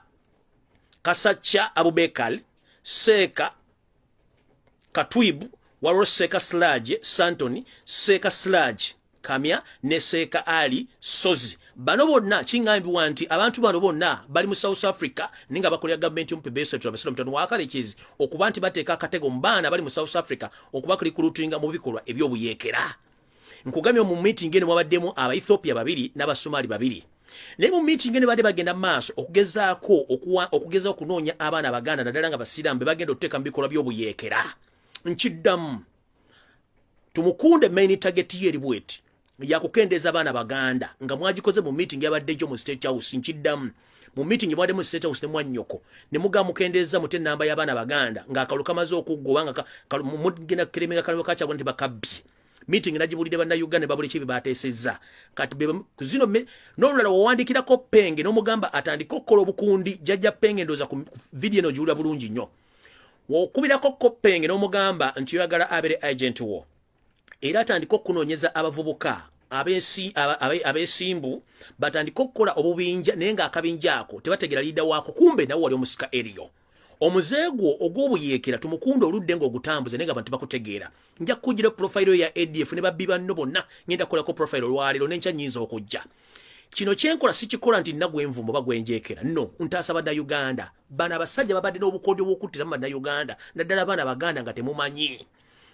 Kasacha Abubekal, Seeka Katwibu, waro Seeka Slage, Santoni, Seeka Slage, Kamya, ne Seeka Ali, Sozi. Bano bonna kingambi wanti abantu bano bonna bali mu South Africa ninga bakolya government y'omupebeso tubasira mutano wakalekizi okuba nti bateeka akatego mbaana bali mu South Africa okuba kulikulutinga mu bikolwa eby'obuyeekera. Nkugamye mu meeting eno mwabaddemu aba Ethiopia babiri n'abasomali babiri. Ne mu meeting ene bade bagenda maaso okugeza okunoonya abaana Baganda naddala nga basiramu bagenda oteeka mbikola by'obuyeekera nkiddamu Tumukunde main target yeri bweti yakukendeza abaana Baganda nga mwagikoze mu meeting yabadde jo mu State House nkiddamu mu meeting mwade mu State House ne mwanyoko ne mugamukendeza mute namba y'abaana Baganda nga akalukamaze okuggoba nga mugina kiremega kalwa kacha nti bakabbi meeting najibulide banda Uganda babuli chibi bateseza kati kuzino nolala wawandikira ko penge no mugamba atandika okkola obukundi jajja penge ndoza ku video no julira bulungi nnyo wokubira ko penge no mugamba nti yagala abere agent wo era atandika okunoonyeza abavubuka abesimbu batandika okkola obubinja naye nga akabinja ako tebategera leader wako kumbe nawe wali omusika eriyo omuzeego ogw'obuyekera tumukunde oludde ng'ogutambuze naye nga bantu bakutegeera. Nja kukujjira profile ya ADF ne babbi banno bonna ngenda kukolako profile olwaleero n'enkya nnyinza okujja. Kino kyenkola sikikola nti nna gwenvumbo oba gwenjeekera. No, ntaasa bannayuganda. Bano abasajja babadde n'obukodyo bw'okuttira mu bannayuganda, naddala abaana baganda nga temumanyi.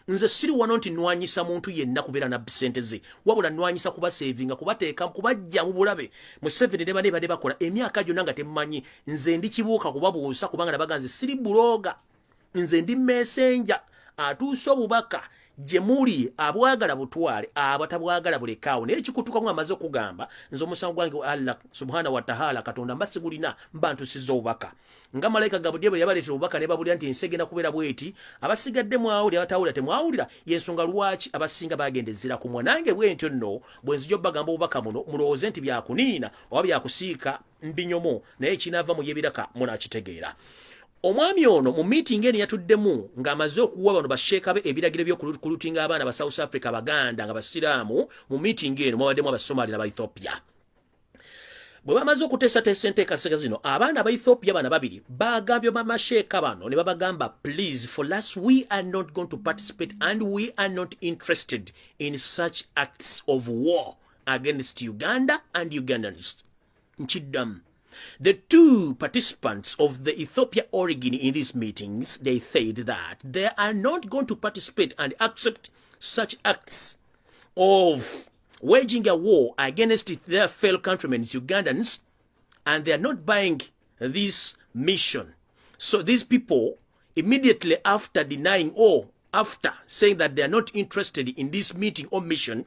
Nze siri wano nti nwanyisa muntu yenna kubeera na ssente ze, wabula nwanyisa kubasevinga, kubateeka, kubajja mu bulabe. Museveni ne bane badde bakola emyaka gyonna nga temumanyi. Nze ndi kibuuka kubabuusa kubanga nabaga nze siri bulooga. Nze ndi messenger atuusa obubaka gye muli abwagala butwale abatabwagala bulekaawo. Naye kikutuka mu amaze okugamba nze omusango gwange Allah subhanahu wa ta'ala katonda mbasigulina mbantusizza obubaka nga malayika Gabriel bwe yabaleetera obubaka ne babulira nti ensi egenda kubeera bweti, abasigadde mwawulira abatawulira temwawulira, y'ensonga lwaki abasinga bagendezera ku mwanange bwentyo nno bwe nzija obbagamba obubaka muno mulowooze nti byakuniina oba byakusiika mbinyomo, naye kinaava mu yebiraka munakitegeera. Omwami ono mu meeting eno yatuddemu ng'amaze okuwa bano basheeka be ebiragiro by'okulutinga abaana ba South Africa Baganda nga basiraamu. Mu meeting eno mwabaddemu Abasomali n'aba Ethiopia. Bwe bamaze okuteesateesa enteekaseka zino, abaana aba Ethiopia bana babiri bagambye bamasheeka bano ne babagamba, please for us we are not going to participate and we are not interested in such acts of war against Uganda and Ugandans. Nchiddamu. The two participants of the Ethiopia origin in these meetings, they said that they are not going to participate and accept such acts of waging a war against their fellow countrymen, Ugandans, and they are not buying this mission. So these people, immediately after denying or after saying that they are not interested in this meeting or mission,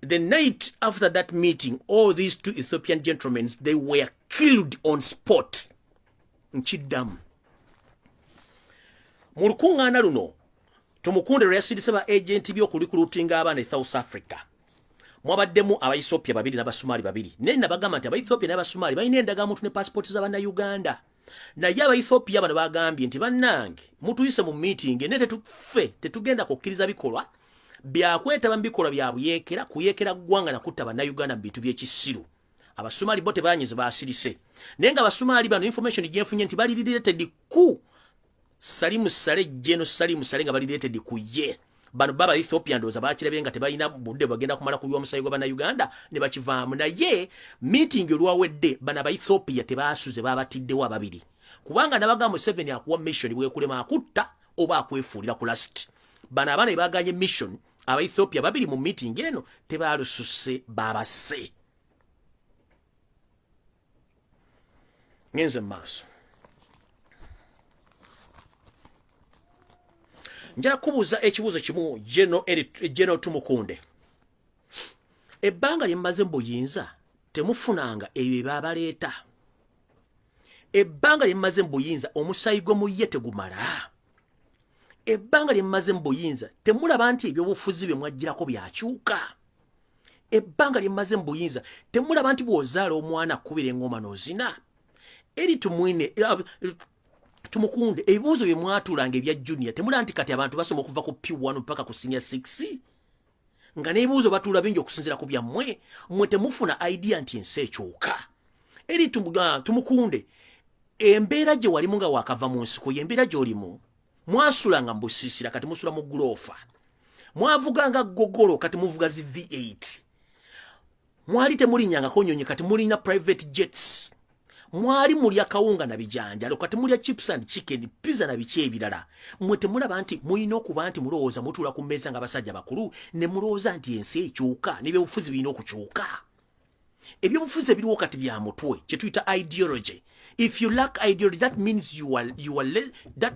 the night after that meeting, all these two Ethiopian gentlemen, they were killed on spot. Nchiddamu. Mu lukuŋŋaana luno, tumukunde lwe yasindise ba agenti by'okulikulutinga abaana e South Africa. Mwabaddemu aba Ethiopia babiri n'Abasomali babiri. Naye nabagamba nti aba Ethiopia n'Abasomali balina endagamuntu ne passport z'Abannayuganda. Naye aba Ethiopia bano bagambye nti bannange mutuyise mu meeting ne tetugenda kukkiriza bikolwa byakwetaba mu bikolwa bya buyeekera, kuyeekera ggwanga na kutta Bannayuganda mu bintu by'ekisiru. Abasomali bo tebanyize baasirise. Naye nga Abasomali bano information gyenfunye nti bali related ku Salimu Sale Jeno Salimu Sale nga bali related ku ye. Bano baba Ethiopia ndoza bakirebe nga tebalina budde bagenda kumala kubiwa musayi gwa Bannayuganda ne bakivaamu. Naye meeting olwawedde bana ba Ethiopia tebaasuze babatiddewo ababiri. Kubanga nabaga Museveni akuwa mission bwekulema akutta oba akwefuulira ku last. Bana abana baganye mission aba Ethiopia babiri mu meeting eno tebalususe babase. Ngenze maaso. Njala kubuuza ekibuuzo kimu Geno Tumukunde. Ebbanga lye mmaze mu buyinza temufunanga ebyo babaleeta. Ebbanga lye mmaze mu buyinza omusayi gwe muye tegumala. Ebbanga lye mmaze mu buyinza temulaba nti ebyobufuzi bye mwagirako byakyuka. Ebbanga lye mmaze mu buyinza temulaba nti bw'ozaala omwana akkubira eŋŋoma n'ozina. Eri tumwine Tumukunde ebibuuzo bye mwatulanga ebya junior temulaba nti kati abantu basoma okuva ku P1 mpaka ku senior 6 nga n'ebibuuzo batuula bingi okusinziira ku byammwe mmwe temufuna idea nti ensi ekyuka. Eri Tumukunde embeera gye walimu nga wakava mu nsiko y'embeera gy'olimu. Mwasulanga mu busiisira kati musula mu guloofa. Mwavuganga gogolo kati muvuga zi V8. Mwali temulinyangako nnyonyi kati mulina private jets. Mwali mulya kawunga na bijanjalo kati mulya chips and chicken, pizza na biki ebirala. Mmwe temulaba nti mulina okuba nti mulowooza mutuula ku mmeeza nga basajja bakulu ne mulowooza nti ensi ekyuka n'ebyobufuzi birina okukyuka. Ebyobufuzi ebiriwo kati bya mutwe kye tuyita ideology. If you lack ideology, that means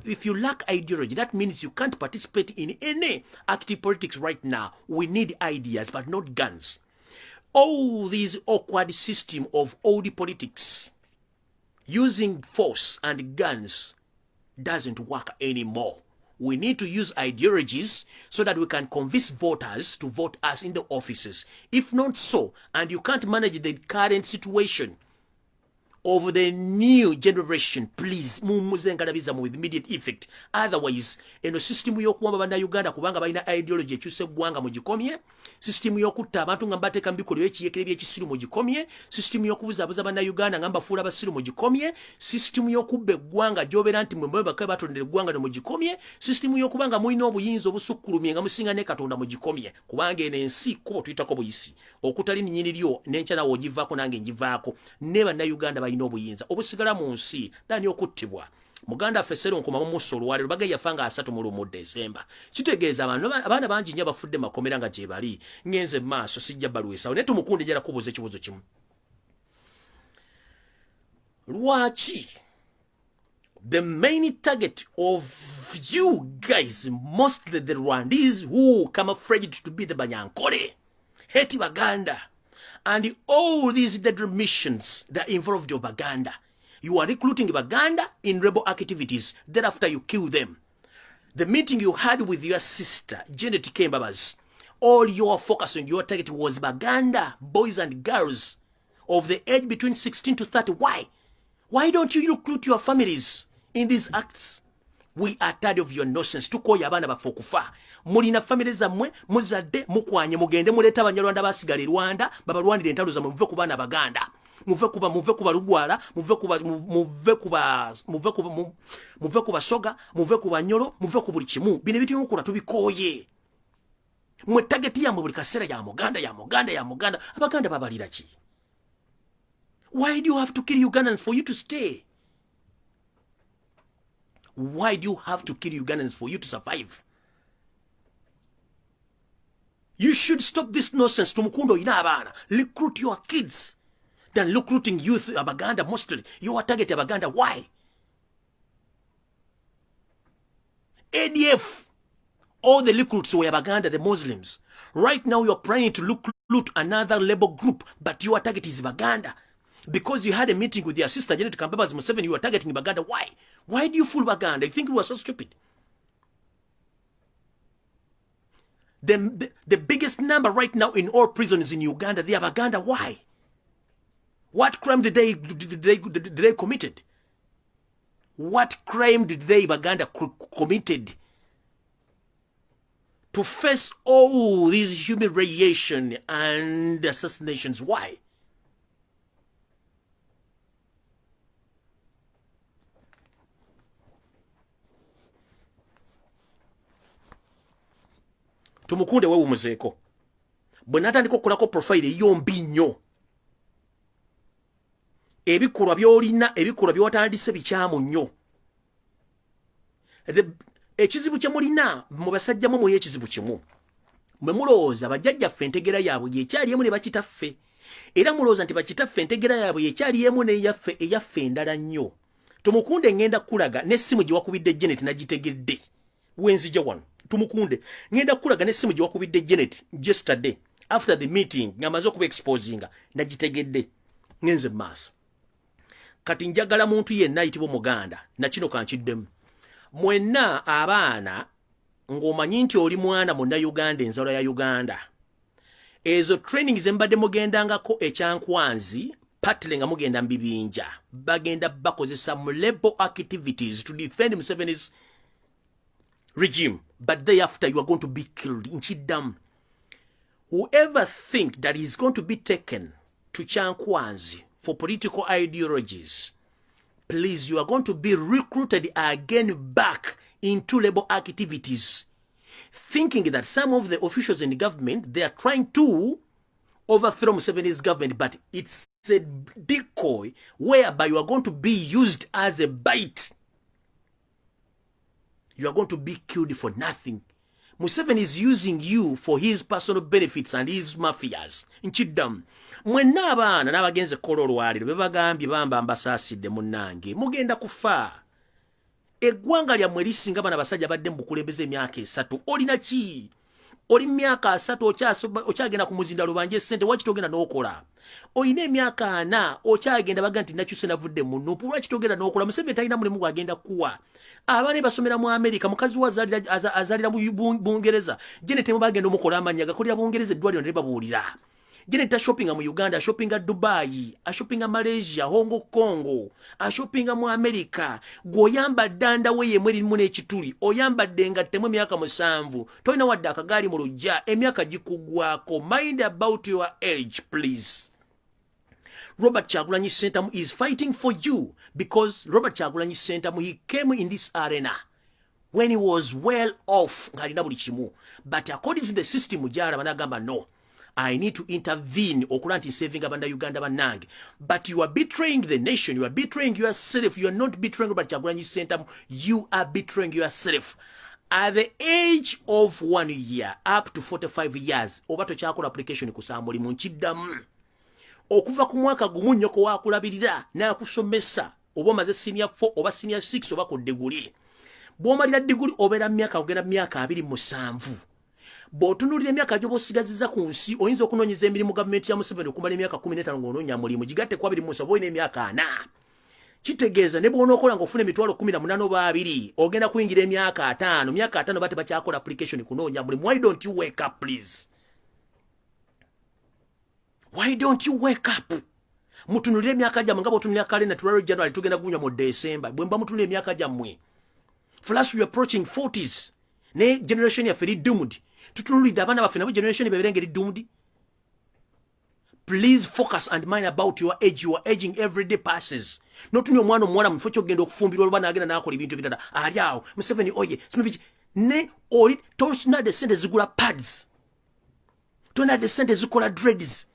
if you lack ideology, that means you can't participate in any active politics right now. We need ideas, but not guns. All these awkward system of old politics, using force and guns, doesn't work anymore. We need to use ideologies so that we can convince voters to vote us in the offices. If not so, and you can't manage the current situation of the new generation, please mumuzengalabiza with immediate effect. Otherwise, eno system yokuwamba bana Uganda kubanga balina ideology ekyuse gwanga mugikomye, system yokutta abantu nga mbateeka mbikolo ekiyekere by'ekisiru mugikomye, system yokubuzabuza bana Uganda nga mbafuula basiru mugikomye, system yokubba eggwanga gyobera nti mwe bakaba batondera eggwanga ne mugikomye, system yokubanga mulina obuyinza obusukkulumye nga musinga ne Katonda mugikomye, kubanga eno ensi kubo tuyitako buyisi okutali nnyini lyo n'enkya nawe ogivaako nange ngivaako ne bana Uganda balina obuyinza obusigala mu nsi dani okuttibwa. Muganda Fesero nkoma mu musolo wale baga yafanga 3 mu December. Kitegeeza abaana bangi nnyo bafudde makomera nga gye bali. Ngenze maaso sijja baluwesa. Ne tumukunde jala kubuza ekibuzo kimu. Lwaki the main target of you guys, mostly the Rwandese who camouflaged to be the Banyankole, hate Baganda, and all these dead missions that involved your Baganda. You are recruiting Baganda in rebel activities. Thereafter, you kill them. The meeting you had with your sister, Janet Kembabas, all your focus on your target was Baganda, boys and girls of the age between 16 to 30. Why? Why don't you recruit your families in these acts? We are tired of your nonsense. Tukoya abana bafokufa. Mulina families zamwe, muzadde, mukwanye, mugende, muleta abanyarwanda basigale Rwanda, babalwanire entalo zamwe muve ku bana Baganda. Muve kuba Lugwala, muve kuba Soga, muve kuba Nyolo, muve ku buli kimu. Bino ebintu mukola tubikoye. Mwe target ya buli kaseera ya Muganda. Abaganda babalira ki? Why do you have to kill Ugandans for you to stay? Why do you have to kill Ugandans for you to survive? You should stop this nonsense. Tumukundo ina abana. Recruit your kids than recruiting youth Abaganda mostly. You are targeting Abaganda. Why? ADF, all the recruits were Abaganda, the Muslims. Right now you are planning to recruit another labor group, but your target is Baganda. Because you had a meeting with your sister Janet Kambabas Museveni, you are targeting Baganda. Why? Why do you fool Baganda? You think you are so stupid? The biggest number right now in all prisons in Uganda, they are Baganda. Why? What crime did they committed? What crime did they Baganda committed to face all these humiliation and assassinations? Why? Tumukunde wewe umuzeeko. Bwe natandika okukolako profile yombi nnyo. Ebikolwa by'olina, ebikolwa by'watandise bikyamu nnyo. Ekizibu kye mulina mu basajja mu muli ekizibu kimu. Mwe mulowooza bajjajjaffe entegera yaabwe yekyali emu ne bakitaffe. Era mulowooza nti bakitaffe entegera yaabwe yekyali emu eyaffe endala nnyo. Tumukunde ngenda kulaga n'essimu gye wakubidde Janet nagitegedde. Wenzija wano. Tumukunde ngenda kulaga n'essimu gye wakubidde Janet yesterday after the meeting ngamaze okuba exposinga nagitegedde ngenze maaso. Kati njagala muntu yenna ayitibwa Muganda na kino kankiddemu. Mwenna abaana ng'omanyi nti oli mwana munna Uganda enzalo ya Uganda. Ezo training ze mbadde mugendangako ekyankwanzi partly nga mugenda mbibinja. Bagenda bakozesa mu label activities to defend Museveni's regime. But thereafter you are going to be killed in Chidam. Whoever think that is going to be taken to Chankwanzi for political ideologies, please, you are going to be recruited again back into labor activities, thinking that some of the officials in the government, they are trying to overthrow Museveni's government, but it's a decoy whereby you are going to be used as a bait. You are going to be killed for nothing. Museveni is using you for his personal benefits and his mafias. Nchidam. Mwenna abaana n'abagenze kola olwaliro bebagambye bamba ambasaasidde munnange mugenda kufa. Eggwanga lyammwe lisinga bana basajja badde mu bukulembeze emyaka 3. Olina ki? Oli myaka 3 okyagenda ku muzinda lubanje ssente waki togenda n'okola? Oyina emyaka 4 okyagenda baga nti nakyuse navudde mu nnupu lwaki togenda n'okola? Museveni talina mulimu gwagenda kuwa. Abaana basomera mu America mukazi wa azalira mu Bungereza. Janet mu bagenda omukola amanya gakolera Bungereza eddwaliro ne babuulira. Jeneta shoppinga mu Uganda, shoppinga Dubai, shoppinga Malaysia, Hong Kong, shoppinga mu America. Goyamba danda we yemweri mune chituli. Oyamba denga temwe myaka musanvu. Toina wadda akagari mu lujja emyaka gikugwako. Mind about your age, please. Robert Kyagulanyi Ssentamu is fighting for you because Robert Kyagulanyi Ssentamu, he came in this arena when he was well off. But according to the system, no, I need to intervene okulanti saving abanda Uganda banange. But you are betraying the nation, you are betraying yourself, you are not betraying Robert Kyagulanyi Ssentamu, you are betraying yourself. At the age of 1 year up to 45 years, obato kyakola application kusambuli munchidamu. Okuva ku mwaka gumu nnyoko wakulabirira n'akusomesa oba omaze senior 4 oba senior 6 oba ku degree. Bw'omalira degree obeera myaka ogenda myaka 27. Bw'otunuulira emyaka gy'obosigaziza ku nsi oyinza okunoonyeza emirimu gavumenti ya Museveni okumala emyaka 15 ng'onoonya mulimu gigatte ku 27 oba olina emyaka 4. Kitegeeza ne bw'onookola ng'ofuna emitwalo 18 oba 2 ogenda kuyingira emyaka 5 myaka 5 bate bakyakola application kunoonya mulimu. Why don't you wake up, please? Why don't you wake up? Mutunulire myaka jammwe nga bw'otunulira kalenda tulwalo January tugenda gunya mu December. Bwe mba mutunulire myaka jammwe. For us, we are approaching 40s. Ne generation ya feri doomed. Tutunulide abana baffe nabo generation beberengeri doomed. Please focus and mind about your age. You are aging every day passes. Notunye omwana omuwala mu kifo ky'ogenda okufumbirwa olwa n'agenda n'akola ebintu ebirala. Ali awo Museveni oye ne oli tosina de sente zigula pads. Tona de sente zikola dreads.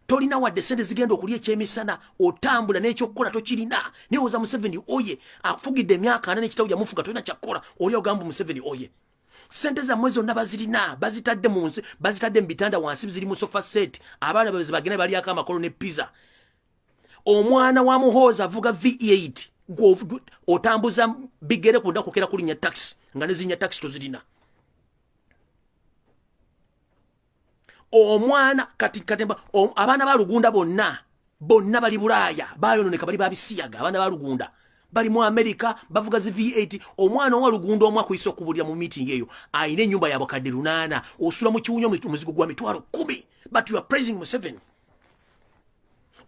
Tolina wadde sente zigenda okulya ekyemisana otambula n'ekyokukola tokirina. Newoza Museveni oye afugidde emyaka 4 n'ekitabu yamufuga tolina kyakola oli ogamba Museveni oye. Sente zammwe zonna bazirina bazitadde mu nsi bazitadde mu bitanda wansi ziri mu sofa set abaana babe bagenda balyako amakolo ne pizza. Omwana wa muhooza avuga V8 otambuza bigere kunda kokera kulinya taxi nga nezinya taxi tozirina. Omwana kati abaana ba Lugunda bonna bali Bulaaya bayononeka bali babisiyaga abana ba Lugunda bali mu America bavuga zi V8. Omwana wa Lugunda omwa kuiso kubulya mu meeting eyo ayine ennyumba ya bakadde 8 osula mu kiwunyo muzigo gwa mitwalo 10. But you are praising Museveni.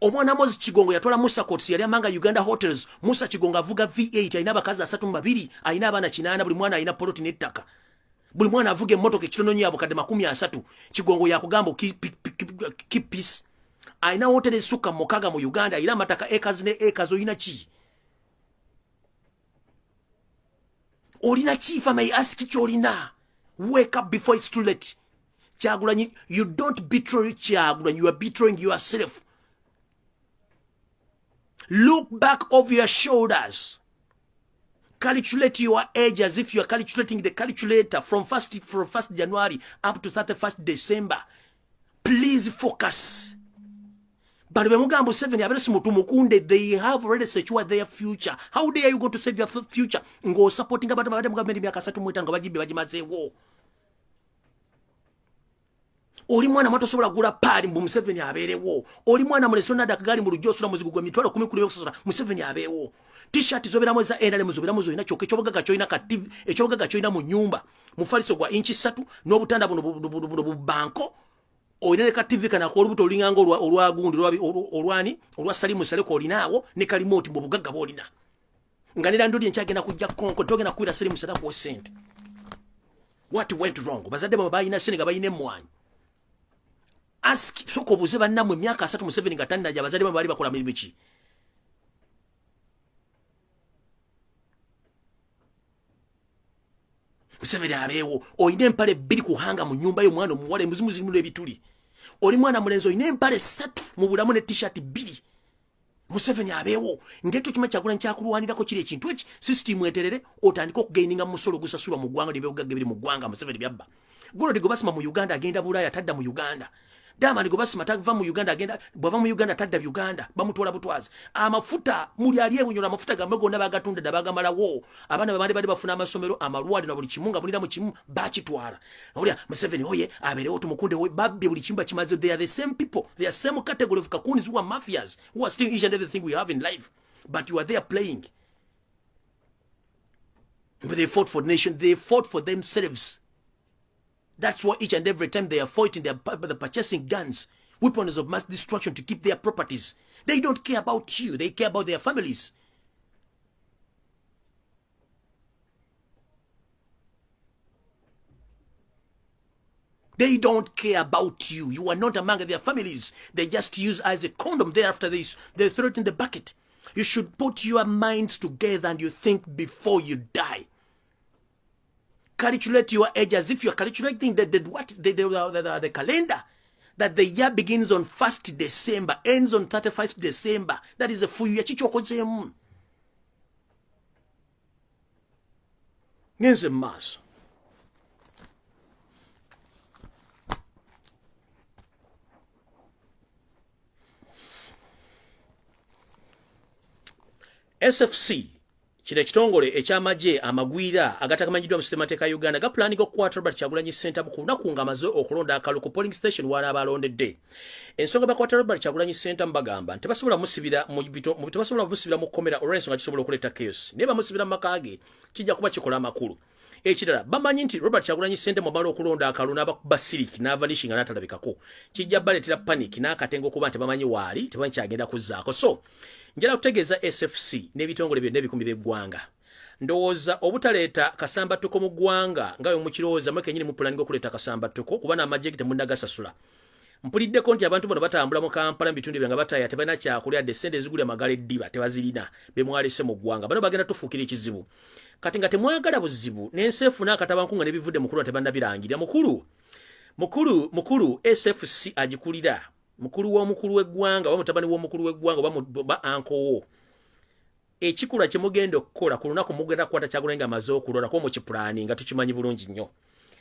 Omwana Mozi Kigongo yatola Musa Coats yali amanga Uganda Hotels. Musa Kigongo avuga V8 ayina bakazi 32 ayina abana 8 buli mwana ayina poloti n'ettaka. Buli mwana avuga emmotoka ekitono yabo kadde 30. Kigongo yakugamba keep peace. Ayina hotel esukka mukaga mu Uganda ayina amataka acres ne acres oyina ki? Olina chief may ask Cholina. Wake up before it's too late. Kyagulanyi, you don't betray Kyagulanyi, you are betraying yourself. Look back over your shoulders. Calculate your age as if you are calculating the calculator from 1st January up to 31st December. Please focus. But Mugambo 7 Mukunde, they have already secured their future. How dare you go to save your future? Go supporting about government Yakasatu Mutanga Bajimaze war. Oli mwana mato sobola gula pali mbu Museveni abeerewo. Oli mwana mu restaurant akagari mu lujoso na muzigo gwa mitwalo 10 kuli yokusosora Museveni abeewo. T-shirt zoberamu za endale muzoberamu zo ina choke chobogaga choina ka TV echobogaga choina mu nyumba. Mufaliso gwa inchi 3 n'obutanda buno banko. Oyina ka TV kana ko olubuto olinganga olwagundi olwani olwa Salimu Saleko olinawo ne kalimoti mu bugagga bolina. Nganira ndodi nkyagenda kujja konko togenda kuira Salimu Saleko we sent. What went wrong? Bazadde babayina siniga bayine mwanyi. Ask soko buze bannamwe myaka 3 Museveni gatanda ja bazali bali bakola mirimu ki. Museveni abeewo oyina empale 2 kuhanga mu nyumba yo mwana omuwale muzimuzi mulo ebituli. Oli mwana mulenzo oyina empale 3 mu bulamu ne t-shirt 2. Museveni abeewo ngeto kima Kyagulanyi kyakulwanirako kiri ekintu eki system eterere otandika okugaininga musolo gusasulwa mu ggwanga libyogaga biri mu ggwanga Museveni byabba. Guno digobasima mu Uganda agenda Bulaaya tadda mu Uganda. Dama digobasima tagva mu Uganda agenda bwava mu Uganda tadda Uganda bamutwala butwazi. Amafuta muli aliye bunyola amafuta gamego nabagatunda dabagamala wo. Abana babandi bali bafuna amasomero amalwadi na buli kimunga bulira mu kimu bakitwala. Olya Museveni oye aberewo tumukunde we babbe buli kimba kimaze. They are the same people. They are same category of kakunis who are mafias who are stealing each and everything we have in life. But you are there playing. But they fought for the nation. They fought for themselves. That's why each and every time they are fighting, they are purchasing guns. weapons of mass destruction to keep their properties. They don't care about you. They care about their families. They don't care about you. You are not among their families. They just use as a condom. Thereafter, they throw it in the bucket. You should put your minds together and you think before you die. Calculate your age as if you are calculating the calendar. That the year begins on 1st December, ends on 31st December. That is a full year. Ngenze mass. SFC kino ekitongole ekyamagye amagwira agatakamanyiddwa mu sistemateeka ya Uganda gaplaniga okukwata Robert Kyagulanyi Ssentamu ku lunaku ng'amaze okulonda akalulu ku polling station w'anaaba alondedde. Ensonga bakwata Robert Kyagulanyi Ssentamu bagamba nti tebasobola musibira mu kkomera olw'ensonga kisobola okuleeta chaos. Naye bamusibira mu maka ge kijja kuba kikola amakulu. Ekirala bamanyi nti Robert Kyagulanyi Ssentamu amala okulonda akalulu n'abakuba siriki n'avanisha nga n'atalabikako kijja baleetera panic n'akatengo okuba nti bamanyi waali tebamanyi kyagenda kuzzaako. So njala kutegeeza SFC n'ebitongole byonna ebikumi by'eggwanga ndowooza obutaleeta kasambattuko mu ggwanga nga bwe mukirowooza mwe kennyini mupulaninga okuleeta kasambattuko kuba n'amagye temunnagasasula. Mpuliddeko nti abantu bano batambula mu Kampala mu bitundu bya nga bataaya tebalina kyakulya de ssente ezigula amagala eddiba tebazirina be mwalese mu ggwanga. Bano bagenda tufuukira ekizibu kati nga temwagala buzibu n'enseefu n'akatabankunga n'ebivudde mukulu tebannabirangirira. Mukulu SFC agikulira mukulu w'omukulu w'eggwanga bamutabani w'omukulu w'eggwanga ba ankowo. Ekikula kye mugenda okukola ku lunaku mugenda kukwata Kyagulanyi amaze okulonda kuba mukipulaani nga tukimanyi bulungi nnyo.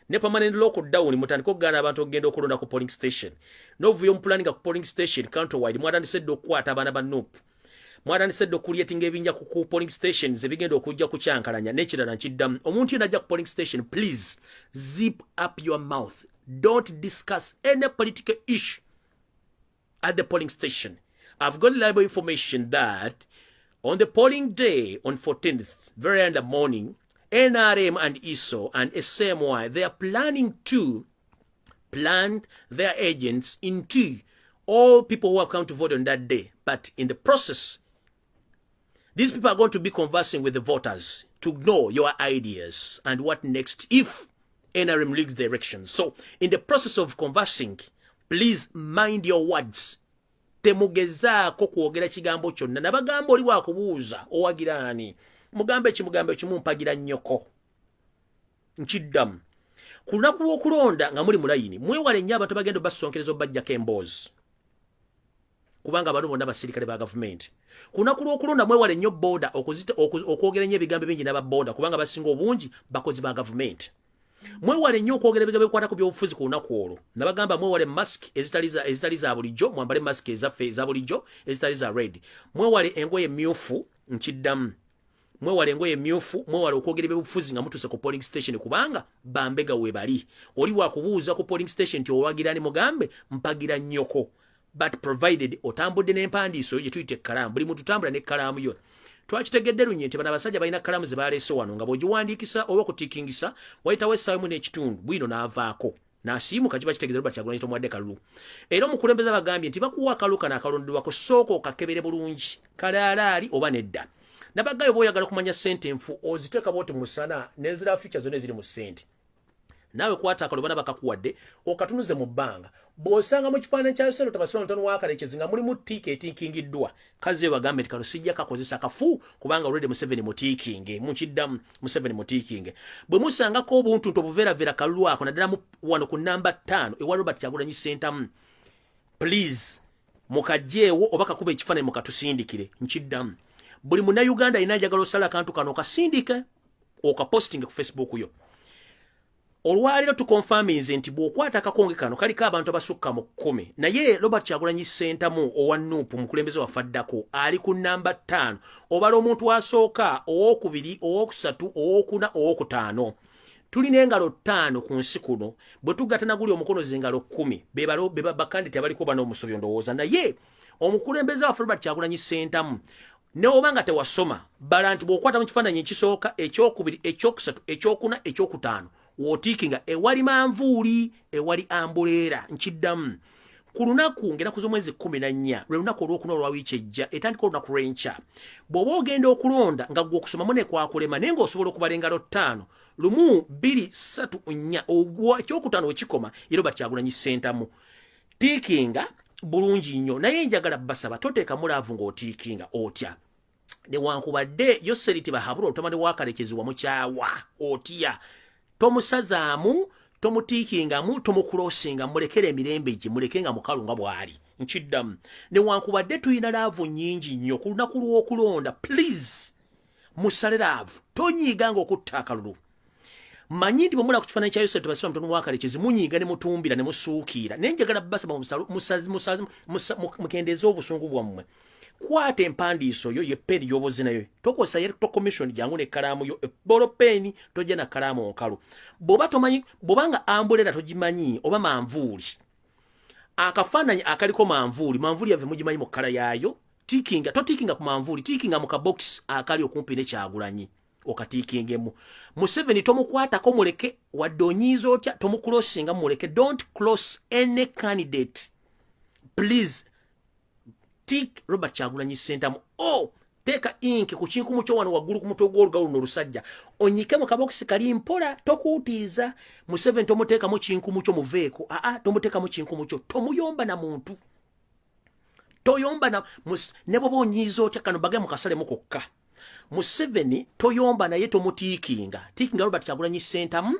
Ne permanent lockdown mutandika okugaana abantu okugenda okulonda ku polling station. N'ovuyo mupulaninga ku polling station countrywide mwatandise dde okukwata abaana ba Nuupu. Mwatandise dde okuliyetinga ebinja ku polling stations ebigenda okujja kukyankalanya n'ekirala nkiddamu. Omuntu yenna ajja ku polling station, please zip up your mouth. Don't discuss any political issue at the polling station. I've got reliable information that on the polling day on 14th, very early in the morning, NRM and ISO and SMY, they are planning to plant their agents into all people who have come to vote on that day. But in the process, these people are going to be conversing with the voters to know your ideas and what next if NRM leads the elections. So in the process of conversing, please mind your words. Temugezaako kwogera kigambo kyonna. Nabagamba oli wakubuuza owagira ani. Mugambe kimumpagira nnyoko. Nkiddamu. Ku lunaku lw'okulonda nga muli mu layini, mwewale nnyo abantu bagenda basonkereza obajjako emboozi. Kubanga abantu bonna basirikale ba gavumenti. Ku lunaku lw'okulonda mwewale nnyo booda okwogera nnyo ebigambo bingi n'ababooda kubanga basinga obungi bakozi ba gavumenti. Mwewale nnyo okwogera ebigambo ebikwata ku by'obufuzi ku lunaku olwo. Nabagamba mwewale mask ezitali za bulijjo, mwambale mask ezaffe eza bulijjo ezitali za red. Mwewale engoye emmyufu nkiddamu. Mwewale engoye emmyufu, mwewale okwogera eby'obufuzi nga mutuse ku polling station kubanga bambega we bali. Oli wakubuuza ku polling station nti owagira ni mugambe mpagira nnyoko. But provided otambudde n'empandiiso gye tuyita ekkalaamu. Buli muntu tambula n'ekkalaamu yo. Twakitegedde lunye nti bano abasajja balina kalamu ze baleese wano nga bw'ogiwandiikisa oba okutiikingisa wayitawo essaawa emu n'ekitundu bwino n'avaako n'asiimuka kiba kitegeeza Robert Kyagulanyi tomuwadde kalulu. Era omukulembeze bagambye nti bakuwa akalulu kano akalondebwako sooka okakebere bulungi kalaalaali oba nedda. Nabaggayo bw'oyagala okumanya ssente enfu oziteeka bwoti mu musana n'ezira feature zonna eziri mu ssente. Naawe kwata akalulu bana bakakuwadde okatunuze mu bbanga. Bw'osanga mu kifaananyi kya Yosero Tabasiro Ntano w'akalekezi nga mulimu tiika etiikingiddwa kaze bagambe nti kano sijja kakozesa kafu kubanga already Museveni mutiikinge mukiddamu Museveni mutiikinge. Bwe musangako obuntu obuveeravera kalulu ako naddala wano ku namba 5 ewa Robert Kyagulanyi Ssentamu, please mukajjeewo oba kakuba ekifaananyi mukatusindikire nkiddamu. Buli munnayuganda alina ajagala osala akantu kano okasindike okapostinge ku Facebook yo. Olwaliro tukonfaminze nti bw'okwata akakonge kano kaliko abantu abasukka mu 10 naye Robert Kyagulanyi Ssentamu owa Nuupu mukulembeze wafaddako ali ku namba 5 obala omuntu asooka owokubiri owokusatu owokuna owokutaano. Tulina engalo 5 ku nsi kuno bwe tugatana guli omukono z'engalo 10 be bakandidate abaliko bano omusobyo ndowooza naye omukulembeze wa Robert Kyagulanyi Ssentamu ne obanga tewasoma bala nti bw'okwata mu kifaananyi ekisooka ekyokubiri ekyokusatu ekyokuna ekyokutaano wootiikinga ewali manvuuli ewali ambuleera nkiddamu ku lunaku ngera ku z'omwezi 14 lwe lunaku olw'okuna olwa wiiki ejja etandika olunaku lw'enkya bw'oba ogenda okulonda nga gwe okusomamu ne kwakulema naye ng'osobola okubala engalo 5 1 2 3 4 ekyokutaano wekikoma ye Robert Kyagulanyi Ssentamu tiikinga bulungi nnyo naye njagala basaba toteekamu laavu ng'otiikinga otya newankubadde Yoseriti Bahabura otamani wakalekezi wamukyawa otya tomusazaamu tomutiikingamu tomukulosinga mulekere emirembe gye mulekenga mukalunga bwali nkiddamu newankubadde tuyina laavu nnyingi nnyo ku lunaku lw'okulonda please musale laavu tonyiiganga okutta akalulu manyi nti bwemula ku kifaananyi kya Yoseriti Basira mutono wakalekezi munyiiga ne mutumbira ne musuukira naye njagala basaba mukendeeze obusungu bwammwe kwata empandiiso yo ye peeni y'obozi nayo tokozesa ye to commission jangu ne kalaamu yo bolo peeni tojja na kalaamu nkalu bw'oba tomanyi bw'obanga ambulera togimanyi oba manvuuli akafaananyi akaliko manvuuli yave mugimanyi mu kkala yaayo totiikinga ku manvuuli tiikinga mu kabokisi akali okumpi ne Kyagulanyi okatiikingemu Museveni tomukwatako muleke wadde onyiiza otya tomukulosinga muleke don't cross any candidate please Tik Robert Kyagulanyi Ssentamu teeka ink ku kinkumu kyo wano waggulu ku mutwe gw'olugalo luno olusajja onyike mu kabokisi kali mpola tokuutiiza Museveni tomuteekamu kinkumu kyo muveeko tomuteekamu kinkumu kyo tomuyomba na muntu toyomba ne bw'oba onyiiza otya kano bage mu kasale mukokka Museveni toyomba naye tomutiikinga tiikinga Robert Kyagulanyi Ssentamu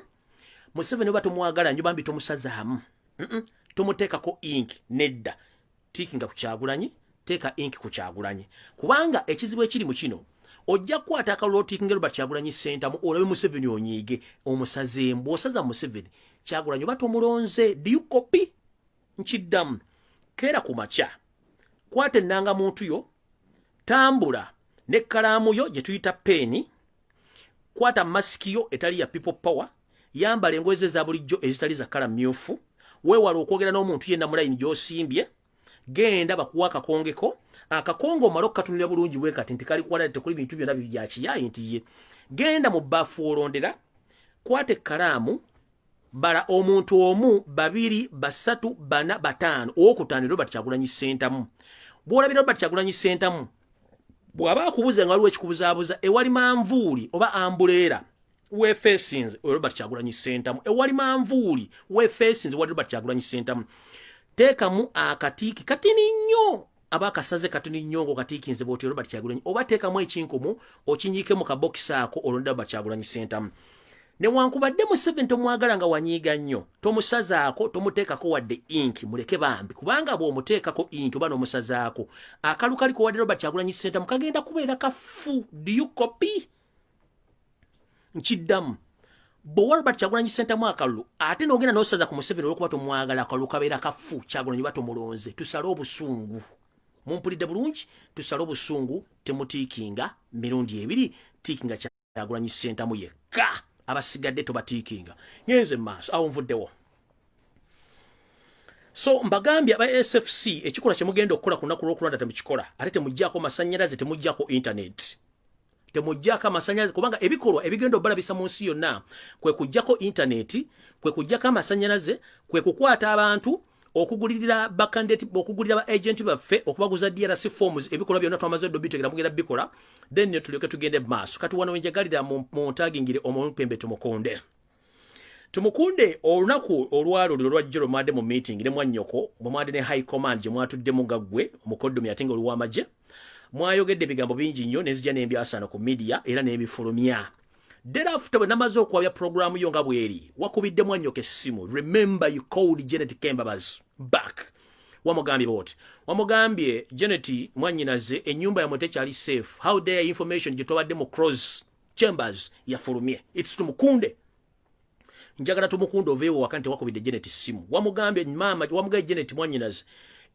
Museveni oba tomwagala nnyo bambi tomusazaamu tomuteekako ink nedda tiikinga ku Kyagulanyi teeka ink ku Kyagulanyi kubanga ekizibu ekiri mu kino ojja kukwata akalulu otiikinga Robert Kyagulanyi Ssentamu olabe Museveni onyiige omusazeemu bw'osaza Museveni Kyagulanyi oba tomulonze diyukopi nkiddamu keera ku makya kwata ennanga muntu yo tambula n'ekkalaamu yo gye tuyita peeni kwata masiki yo etali ya people power yambala engoye ze za bulijjo ezitali za kkala mmyufu weewala okwogera n'omuntu yenna mu layini gy'osimbye genda bakuwa akakongeko akakongo omala okukatunulira bulungi bwe kati nti kali kuwala tekuli bintu byonna bya kiyayi nti ye genda mu bbaafu olondera kwata ekkalaamu bala omuntu omu 2 3 4 5 owokutaano Robert Kyagulanyi Ssentamu bw'olabira Robert Kyagulanyi Ssentamu bw'aba akubuza nga waliwo ekikubuzaabuza ewali manvuuli oba ambuleera weefeesinze Robert Kyagulanyi Ssentamu ewali manvuuli weefeesinze wali Robert Kyagulanyi Ssentamu teekamu akatiiki katini nnyo aba akasaze katini nnyo ng'okatiikinze bw'oti Robert Kyagulanyi oba teekamu ekinkumu okinyiike mu kabokisi ako olondera Robert Kyagulanyi Ssentamu newankubadde Museveni tomwagala nga wanyiiga nnyo tomusazaako tomuteekako wadde inki muleke bambi kubanga bw'omuteekako inki oba n'omusazaako akalu kaliko wadde Robert Kyagulanyi Ssentamu kagenda kubeera kafu diyukopi nkiddamu bw'owa Robert Kyagulanyi Ssentamu akalulu ate n'ogenda n'osaza ku Museveni olw'okuba tomwagala akalulu kabeera kafu Kyagulanyi oba tomulonze tusale obusungu mumpulidde bulungi tusale obusungu temutiikinga mirundi ebiri tiikinga Kyagulanyi Ssentamu yekka abasigadde tobatiikinga nyenze maaso awo nvuddewo so mbagambye aba SFC ekikola kye mugenda okukola ku lunaku lw'okulonda temukikola ate temuggyako masannyalaze temuggyako internet temuggyako amasannyalaze kubanga ebikolwa ebigenda obalabisa mu nsi yonna kwe kuggyako internet kwe kuggyako amasannyalaze kwe kukwata abantu okugulirira bakandidate okugulira ba agent baffe okubaguza DRC forms ebikolwa byonna twamaze bitegera mugenda bikola then tulyoke tugende maaso kati wano wenjagalira mu ntagingire omupembe tumukunde olunaku olwalo lwa jero made mu meeting ne mwanyoko mwade ne high command gye mwatudde mugaggwe mukoddomi yatenga oluwamaje mwayogedde bigambo bingi nnyo nezija n'embyasano ku media era n'ebifulumya Thereafter namazo okwabya program yo nga bweri wakubidde mwanyoko essimu remember you called Janet Kembabas back wamugambye boti wamugambye Janet mwanyinaze enyumba ya mwetekyali safe how dare information gitobadde mu cross chambers yafulumye it's tumukunde njagala tumukunde oveewo wakati wakubidde Janet essimu wamugambye mama wamugambye Janet mwanyinaze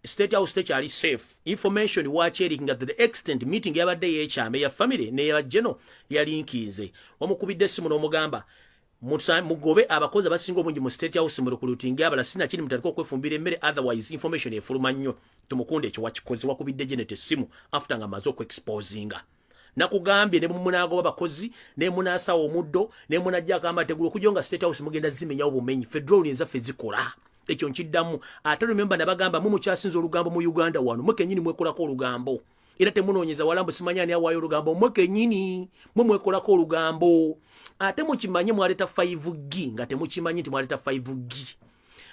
state house tekyali safe information wacheri nga the extent meeting yabadde yechame ya family ne ya jeno yalinkize wamukubidde simu n'omugamba mugobe abakozi abasinga obungi mu state house mu recruiting abala sina kiri mutaliko kwefumbira emmere otherwise information efuluma nnyo tumukunde ekyo wakikoze wakubidde Janet simu after nga mazo ku exposinga nakugambye ne munago babakozi ne munasa omuddo ne munajja kama tegulo kujonga state house mugenda zimenya obumenyi federal nza fe zikola ekyo nkiddamu ate remember nabagamba mu mukyasinza olugambo mu Uganda wano mwe kenyini mwekolako olugambo era temunoonyeza walambo simanyani awaayo olugambo mwe kenyini mwekolako olugambo ate mukimanye mwaleta 5G nga temukimanyi nti mwaleta 5G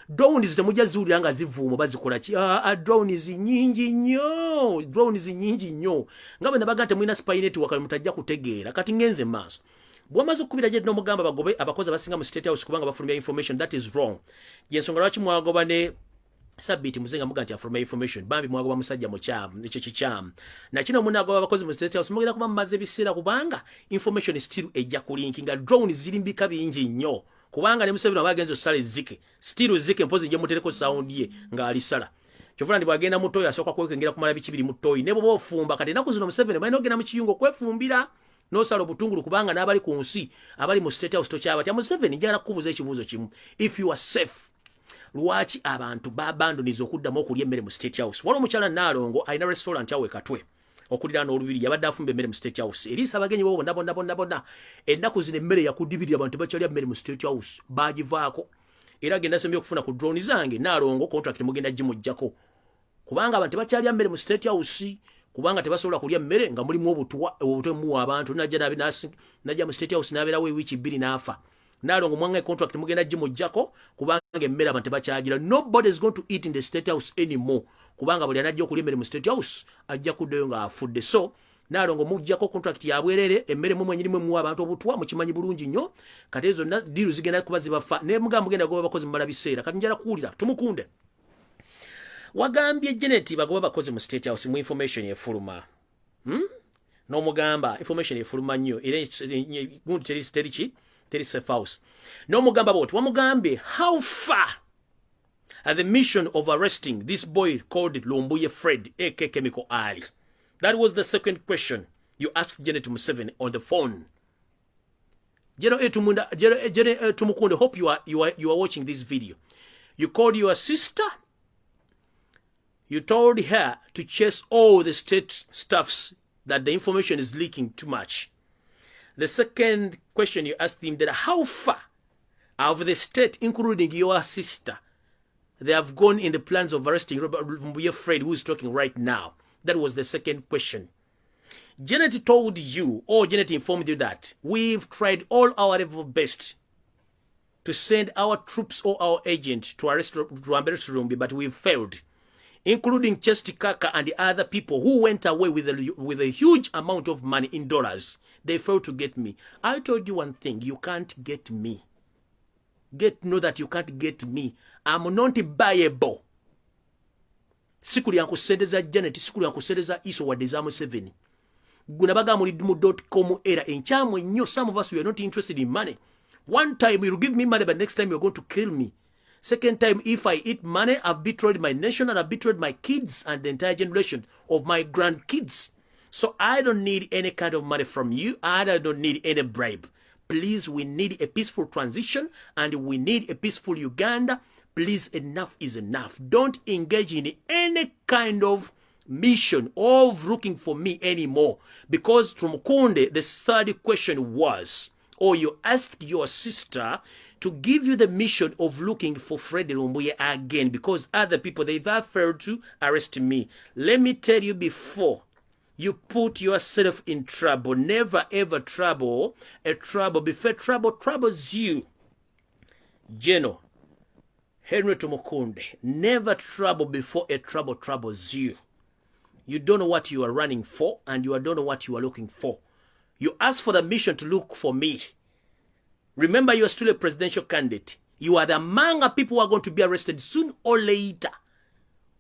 drones temujja zuulira nga zivuuma bazikola ki drones nyingi nnyo nga bwe nabaga nti mulina spy network mutajja kutegeera kati ngenze maaso bwamaze okubira gye n'omugamba bagobe abakozi abasinga mu State House kubanga bafulumya information that is wrong yensonga lwaki mwagoba ne Sabiti muzenga muga nti afulumya information bambi mwagoba musajja mukyamu ekyo kikyamu nakino munagoba abakozi mu State House mugenda kuba mumaze ebiseera kubanga information still ejja kulinkinga drones zirimbika bingi nnyo kubanga ne Museveni abagenzo sale zike still zike mpozi je mutereko sound ye nga alisala kyofuna ndi bwagenda mutoyo asoka kwekengera kumala bikibiri mutoyi ne bobo fumba kati naku zino Museveni bayina ogenda mu kiyungo kwefumbira no salo butungulu kubanga n'abali ku nsi abali mu State House tokyaba tya Museveni njala kubuza ekibuzo kimu if you are safe lwaki abantu babandoniza okuddamu okulya emmere mu State House waliwo omukyala Naalongo alina restaurant awe Katwe okulira n'olubiri yabadde afumba emmere mu State House eriisa abagenyi bo bonna ennaku zino emmere yakudibiri abantu bakyalya emmere mu State House bagivaako era agenda asembye okufuna ku drone zange Naalongo contract mugenda gimujjako kubanga abantu bakyalya emmere mu State House kubanga tebasobola kulya mmere nga mulimu obutwe mu abantu najja mu State House n'abeerawo ewiiki 2 n'afa Naalongo mwanga contract mugenda gimujjako kubanga emmere abantu tebakyagira nobody is going to eat in the State House anymore kubanga buli anajja okulya emmere mu State House ajja kuddayo nga afudde so Naalongo mujjako contract ya bwerere emmere mu mwenyini mu abantu obutwa mukimanyi bulungi nnyo kati ezo diru zigenda kuba zibafa ne mugenda goba bakozi mumala biseera kati njala kuwulira tumukunde wagambye Janet bagoba bakozi mu State House mu information efuluma no mugamba information efuluma nnyo era gundi teri safe house no mugamba boti wamugambye how far at the mission of arresting this boy called Lumbuye Fred aka Chemical Ali. That was the second question you asked Janet Museveni on the phone. Janet Tumukunde, hope you are watching this video. You called your sister. You told her to chase all the state staffs that the information is leaking too much. The second question you asked him that how far of the state, including your sister, they have gone in the plans of arresting Robert Lumbuye Fred, who is talking right now. That was the second question. Janet told you, or Janet informed you that we've tried all our level best to send our troops or our agent to arrest Lumbuye, but we've failed, including Chesty Kaka and the other people who went away with a huge amount of money in dollars. They failed to get me. I told you one thing, you can't get me. Know that you can't get me. I'm not buyable. Sikuli yankusendeza Janet, sikuli yankusendeza Iso wadeza Museveni. Gunabaga mulidumu.com era enchamwe nyo. Some of us, we are not interested in money. One time you will give me money, but next time you're going to kill me. Second time, if I eat money, I've betrayed my nation and I've betrayed my kids and the entire generation of my grandkids. So I don't need any kind of money from you, and I don't need any bribe. Please, we need a peaceful transition and we need a peaceful Uganda. Please, enough is enough. Don't engage in any kind of mission of looking for me anymore. Because Tumukunde, the third question was, or you asked your sister to give you the mission of looking for Freddy Lumbuye again, because other people, they've failed to arrest me. Let me tell you before you put yourself in trouble, never ever trouble a trouble before trouble troubles you. General Henry Tumukunde, never trouble before a trouble troubles you. You don't know what you are running for, and you don't know what you are looking for. You ask for the mission to look for me. Remember, you are still a presidential candidate. You are the among people who are going to be arrested soon or later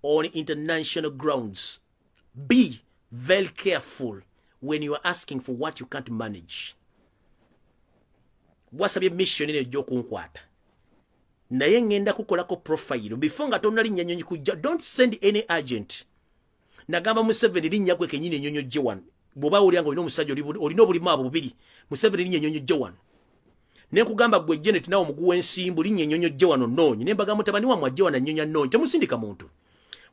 on international grounds. Be very careful when you are asking for what you can't manage. What's a mission in a joke? Naye ngenda kukolako profile before nga tonali nyanyonyi kujja. Don't send any agent. Nagamba Museveni linnya gwe kenyine nyonyo J1 boba oli ngo ino musajja oli no bulima abo bubiri. Museveni linnya nyonyo J1 ne kugamba gwe Janet nawo muguwe ensimbu linnya nyonyo J1 ononyi ne mbaga mutabani wa J1 nyonya nonyi temusindika muntu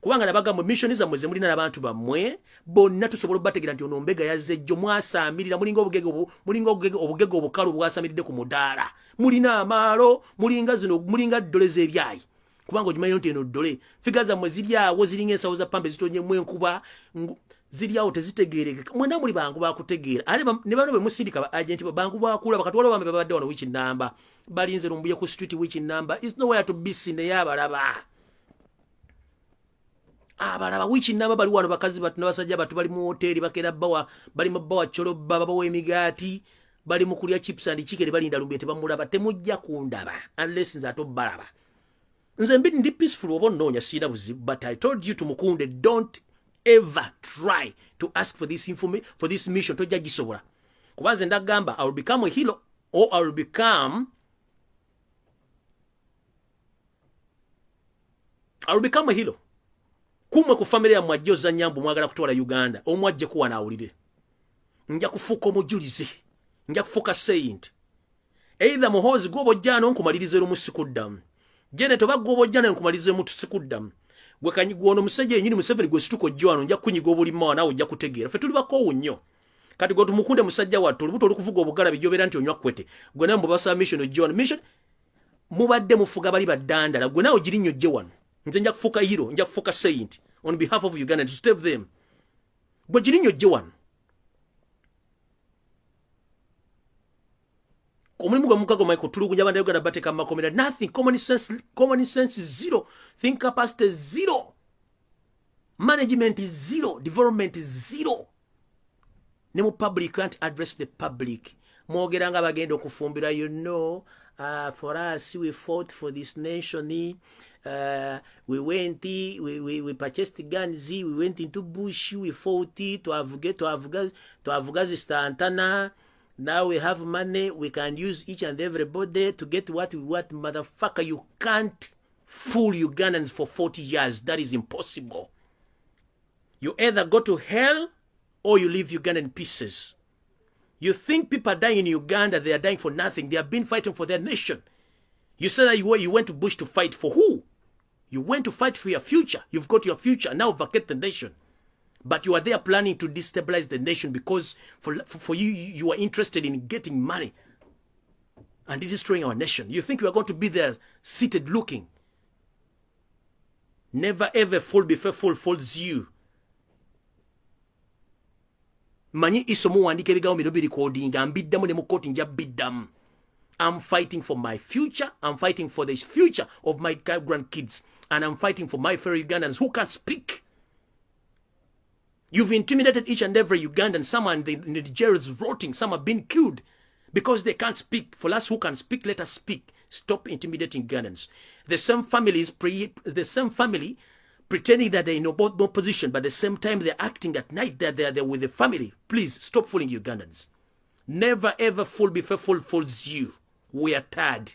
kubanga nabaga mu mission za mweze mulina nabantu bamwe bonna tusobola bategera nti ono mbega yazze jjo mwasamirira mulinga obugege obukalu bwasamiride ku mudaala mulina amaalo mulinga zino mulinga ddoleze ebyayi kubanga ojimanyi nti eno ddole figa zammwe ziri awo ziringa ensawo za pambe zitonyemu enkuba ziri awo tezitegeerekeka mwena muli bangu bakutegeera ate ne bano be musindika ba agenti bangu bakula bakatwala bambe babadde wano wiki namba balinze lumbuye ku street wiki namba is nowhere to be seen yabalaba abalaba wiki namba bali wano bakazi batu n'abasajja batu bali mu hoteli bakera bawa bali mu bawa cholo baba w'emigaati bali mu kulya chips and chicken balinda lumbuye tebamulaba temujja kundaba unless nze atobalaba nze mbidi ndi peaceful obonnoonya sina buzibu but I told you to mukunde don't ever try to ask for this information for this mission tojja gisobola kubanze ndagamba I will become a hero or I will become a hero kumwe ku family ya mwajjoza nyambu mwagala kutwala Uganda omwajje kuwa naawulire nja kufuuka omujulize nja kufuuka saint either muhozi gw'obojjano nkumalirize lumusikuddam jene toba gw'obojjano nkumalirize mutusikuddamu gwe kanyigwono musajja yenyini Museveni gwe situko jwano nja kunyiga obulima nawe ojja kutegeera fe tuli bakoowu nnyo kati gwe tumukunde musajja wattu olubuto olukuvuga obugala bijobera nti onywa kwete gwe nawe mbubasa mission John mission mubadde mufuga bali baddandala gwe nawe giri nnyo jje wano nze nja kufuuka hero nja kufuuka saint on behalf of Uganda to save them gwe giri nnyo jje wano omulimu gwe mukago Michael tulugunya abanda Uganda bateka makomera nothing common sense zero think capacity zero management is zero development is zero ne mu public can't address the public mwogeranga bagenda okufumbira you know for us we fought for this nation we went we purchased guns we went into bush we fought to Afghanistan. Now we have money, we can use each and everybody to get what we want. Motherfucker, you can't fool Ugandans for 40 years. That is impossible. You either go to hell or you leave Uganda in pieces. You think people are dying in Uganda, they are dying for nothing. They have been fighting for their nation. You said that you went to Bush to fight for who? You went to fight for your future. You've got your future. Now vacate the nation. But you are there planning to destabilize the nation because for you, you are interested in getting money and destroying our nation. You think you are going to be there seated looking. Never ever fool before fool falls you. Manyi isomu wandike bigawo bino biri codinga mbiddamu ne mukoti nja biddamu. I'm fighting for my future. I'm fighting for the future of my grandkids. And I'm fighting for my fellow Ugandans who can't speak. You've intimidated each and every Ugandan. Some are in the jails rotting. Some have been killed because they can't speak. For us who can speak, let us speak. Stop intimidating Ugandans. The same family pretending that they're in no position, but at the same time they're acting at night that they're there with the family. Please stop fooling Ugandans. Never ever fool before fool fools you. We are tired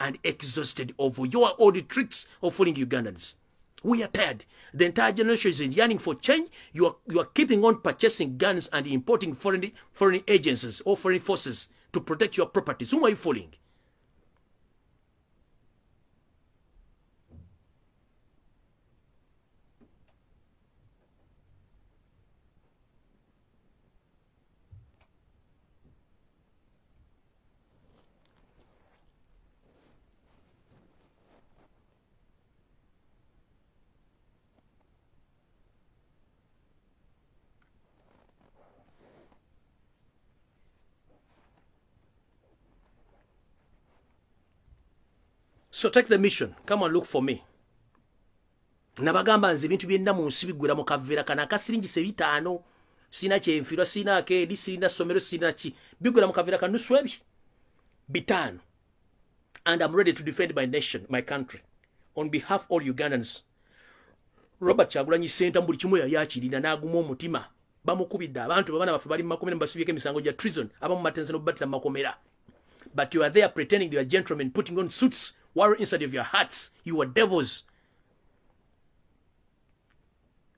and exhausted of all the tricks of fooling Ugandans. We are tired. The entire generation is yearning for change. You are keeping on purchasing guns and importing foreign agencies or foreign forces to protect your properties. Whom are you fooling? So take the mission. Come and look for me. Nabagamba nze bintu byenna mu nsi bigwera mu kaveera kana akasiringise 5 sina kyenfirwa sina akeedi sina somero sina ki bigwera mu kaveera kanusu ebi 5 and I'm ready to defend my nation, my country on behalf of all Ugandans. Robert Kyagulanyi Center buli kimu yali akirina n'aguma omutima bamukubidde abantu babana bafe bali mu makomera mbasibyeko emisango gya treason abamu matenze n'obbatiza mu makomera. But you are there pretending you are gentlemen, putting on suits, war inside of your hearts. You are devils.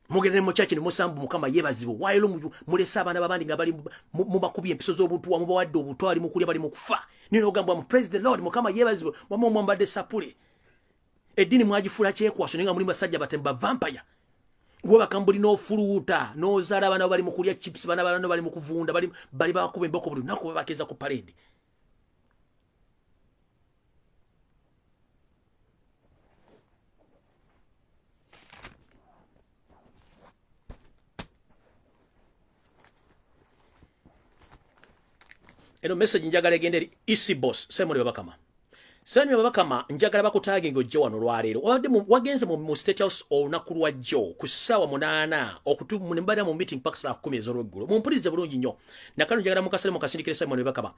Mugere mu church ne musambu mukama yebazibu. Wailo mulesa abana babandi nga bali mubakubi empiso z'obutuwa mubawadde obutwali mukulya bali mukufa. Nino ogamba mu praise the Lord mukama yebazibu. Mama mwambadde sapule. Edini mwagifula kyekwaso nenga muli basajja batemba vampire. Gwe bakambuli n'ofuluuta n'ozaala abana bali mukulya chips bana bali mukuvunda bali bakuba emboko buli nako babakeza ku parade. eno message njagala egende eri isi boss Simon Babakama. Simon Babakama njagala bakutaage ng'ojja wano lwaleero. Obadde wagenze mu State House olunaku lwa jjo ku ssaawa 8 okutuuka ne mbadde mu meeting paka saa 10 ez'olweggulo. Mumpulirize bulungi nnyo. Nakano njagala mukasale mukasindikire Simon Babakama.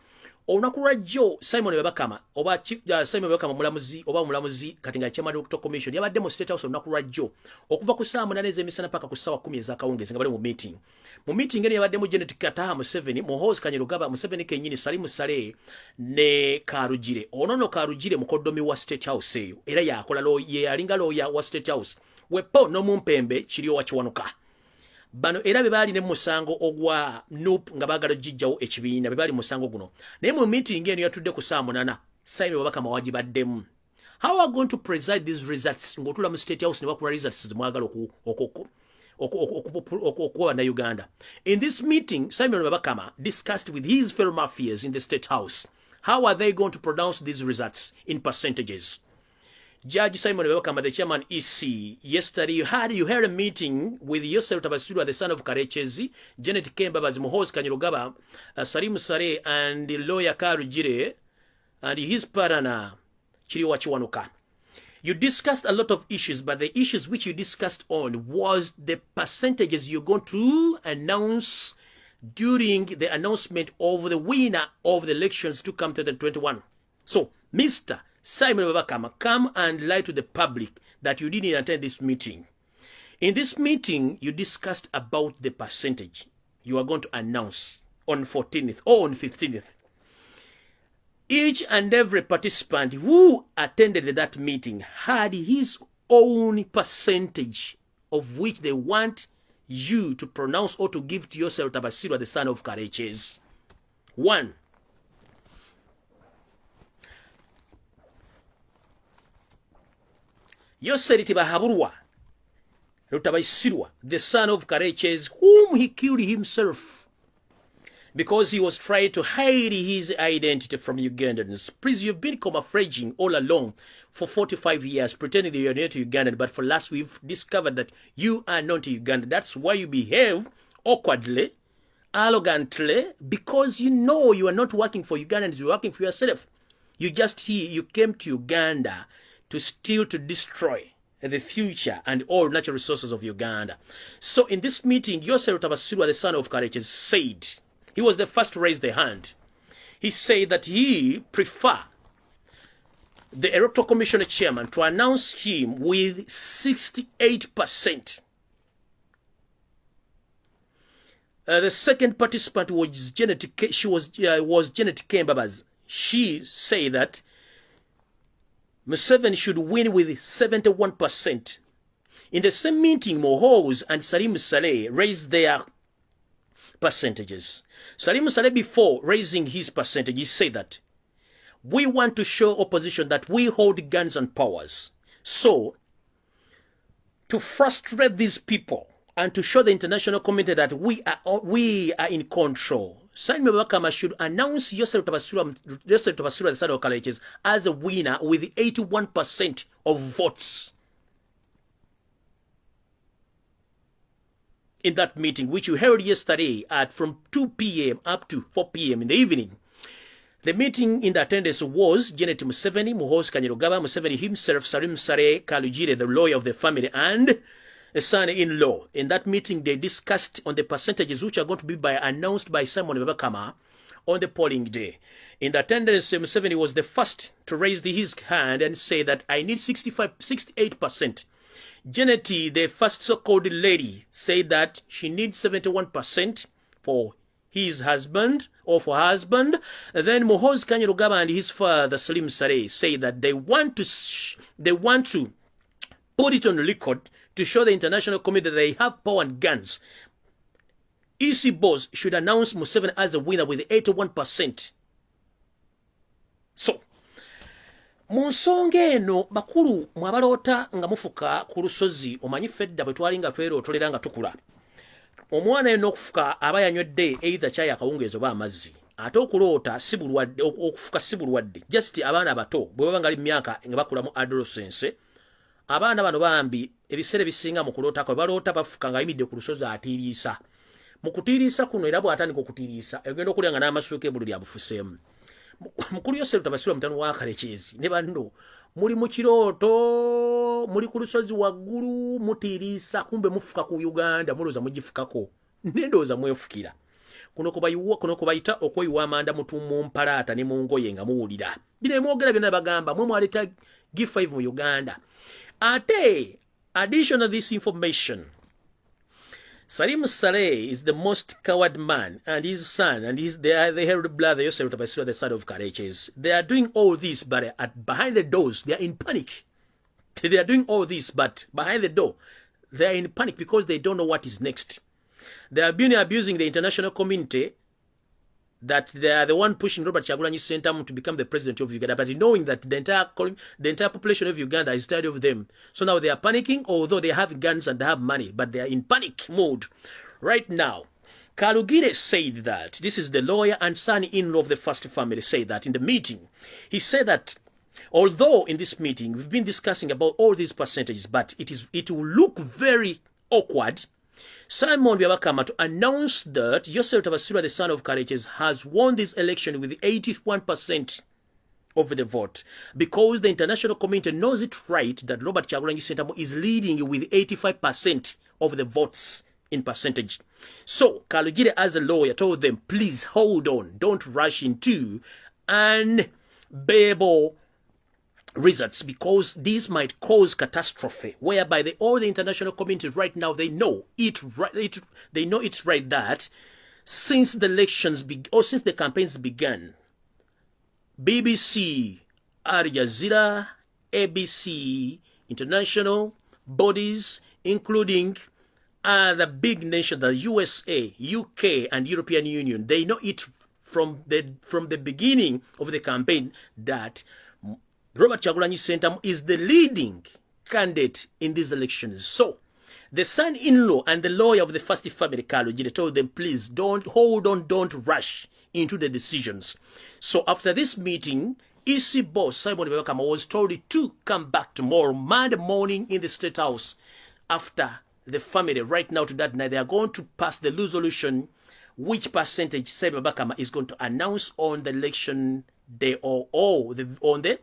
Olunaku lwa jjo Simon Babakama oba Simon Babakama mulamuzi kati nga chairman of commission yabadde mu State House olunaku lwa jjo okuva ku ssaawa 8 ez'emisana paka ku ssaawa 10 ez'akawungeezi nga bali mu meeting. Mu meeting eno yabadde mu Janet Kataha Museveni, Muhoozi Kanyarugaba, Museveni kennyini, Salimu Sale ne Karugire. Ono Karugire mukoddomi wa State House eyo era yakola ye alinga lawyer wa State House. Wepo n'omumpembe kiriyo wakiwanuka. Bano era bebali ne musango ogwa NUP nga bagala jijjawo ekibiina bebali musango guno. Naye mu meeting eno yatudde ku saa 8 Simon Babakama wagibaddemu. How are going to preside these results? Ngotula mu State House ne bakula results zimwagala okuwa na Uganda. In this meeting, Simon Babakama discussed with his fellow mafias in the State House. How are they going to pronounce these results in percentages? Judge Simon Babakama, the chairman EC, yesterday you had a meeting with Yosef Tabasura, the son of Karechezi, Janet Kemba, Muhoozi Kanyarugaba, Salimu Sare, and the lawyer Karugire, and his partner Chiriwa Chiwanuka. You discussed a lot of issues, but the issues which you discussed on was the percentages you're going to announce during the announcement of the winner of the elections to come to the 21. So, Mr. Simon Babakama, come and lie to the public that you didn't attend this meeting. In this meeting, you discussed about the percentage you are going to announce on 14th or on 15th. Each and every participant who attended that meeting had his own percentage of which they want you to pronounce or to give to yourself Tabasirwa, the son of Kareches. 1. Yosef Tibahaburwa, Tabasirwa, the son of Kareches, whom he killed himself because he was trying to hide his identity from Ugandans. Please, you've been camouflaging all along for 45 years, pretending that you're not Ugandan, but for last we've discovered that you are not Ugandan. That's why you behave awkwardly, arrogantly, because you know you are not working for Ugandans, you're working for yourself. You came to Uganda to steal, to destroy the future and all natural resources of Uganda. So in this meeting, Yosef Tabasirwa, the son of Kareches, said, he was the first to raise the hand. He said that he preferred the Electoral Commission chairman to announce him with 68%. The second participant was Janet. She was Janet Kembabas. She said that Museveni should win with 71%. In the same meeting, Muhoozi and Salimu Sale raised their percentages. Salimu Sale, before raising his percentages, said that we want to show opposition that we hold guns and powers. So, to frustrate these people and to show the international community that we are in control, Simon Babakama should announce Yosef Tabasirwa, the son of Kareches, as a winner with 81% of votes. In that meeting, which you held yesterday at from 2 p.m. up to 4 p.m. in the evening. The meeting in the attendance was Janet Museveni, Muhoozi Kanyarugaba, Museveni himself, Salimu Sale, Karugire, the lawyer of the family, and a son-in-law. In that meeting, they discussed on the percentages which are going to be announced by Simon Babakama on the polling day. In the attendance, Museveni was the first to raise his hand and say that I need 68%. Janet, the first so-called lady, said that she needs 71% for his husband or for her husband. Then Muhoozi Kanyarugaba and his father Salimu Sale say that they want to put it on record to show the international community that they have power and guns. EC boss should announce Museveni as a winner with 81%. So, mu nsonga eno bakulu mwabaloota nga mufuka ku lusozi omanyi fedda bwe twali nga twerootolera nga tukula omwana eno okufuka aba yanywedde either chai akawungeezi oba amazzi ate okuloota okufuka si bulwadde just abaana abato bwe baba ngali myaka nga bakula mu adolescence abaana bano bambi ebiseera bisinga mu kuloota ko baloota bafuka nga ayimidde ku lusozi atiiriisa mukutiirisa kuno era bw'atandika okutiirisa egenda okulyanga n'amasuuka ebulu lyabufuseemu mukulu Yosef Tabasirwa mutano wa Karekyezi ne banno muli mu kirooto muli ku lusozi waggulu mutiirisa kumbe mufuka ku Uganda mulooza mugifukako nendooza mwefukira kuno kubayita okweyiwa amanda mu mpalaata ne mu ngoye nga muwulira bino emwogera byonna bagamba mwe mwaleeta G5 mu Uganda ate additional this information Salim Saleh is the most coward man, and his son, and the elder brother, Yosef Tabasirwa, the son of Kareches. They are doing all this, but behind the doors, they are in panic. They are doing all this, but behind the door, they are in panic because they don't know what is next. They have been abusing the international community that they are the one pushing Robert Kyagulanyi Ssentamu to become the president of Uganda, but knowing that the entire population of Uganda is tired of them. So now they are panicking, although they have guns and they have money, but they are in panic mode. Right now, Kalugire said that, this is the lawyer and son-in-law of the first family, said that in the meeting. He said that, although in this meeting, we've been discussing about all these percentages, but it will look very awkward Simon Byabakama to announce that Yosef Tabasirwa, the son of Kareches, has won this election with 81% of the vote because the international community knows it right that Robert Kyagulanyi Ssentamu is leading with 85% of the votes in percentage. So Kalugire, as a lawyer, told them, please hold on, don't rush into unbearable results because these might cause catastrophe whereby all the international community right now they know it right that since the elections since the campaigns began, BBC, Al Jazeera, ABC, international bodies including the big nations, the USA, UK and European Union, they know it from the beginning of the campaign that Robert Kyagulanyi Ssentamu is the leading candidate in these elections. So, the son-in-law and the lawyer of the first family, Kalugire, told them, please, don't rush into the decisions. So, after this meeting, EC boss Simon Byabakama was told to come back tomorrow, Monday morning in the State House. After the family, right now to that night, they are going to pass the resolution which percentage Simon Byabakama is going to announce on the election day or on the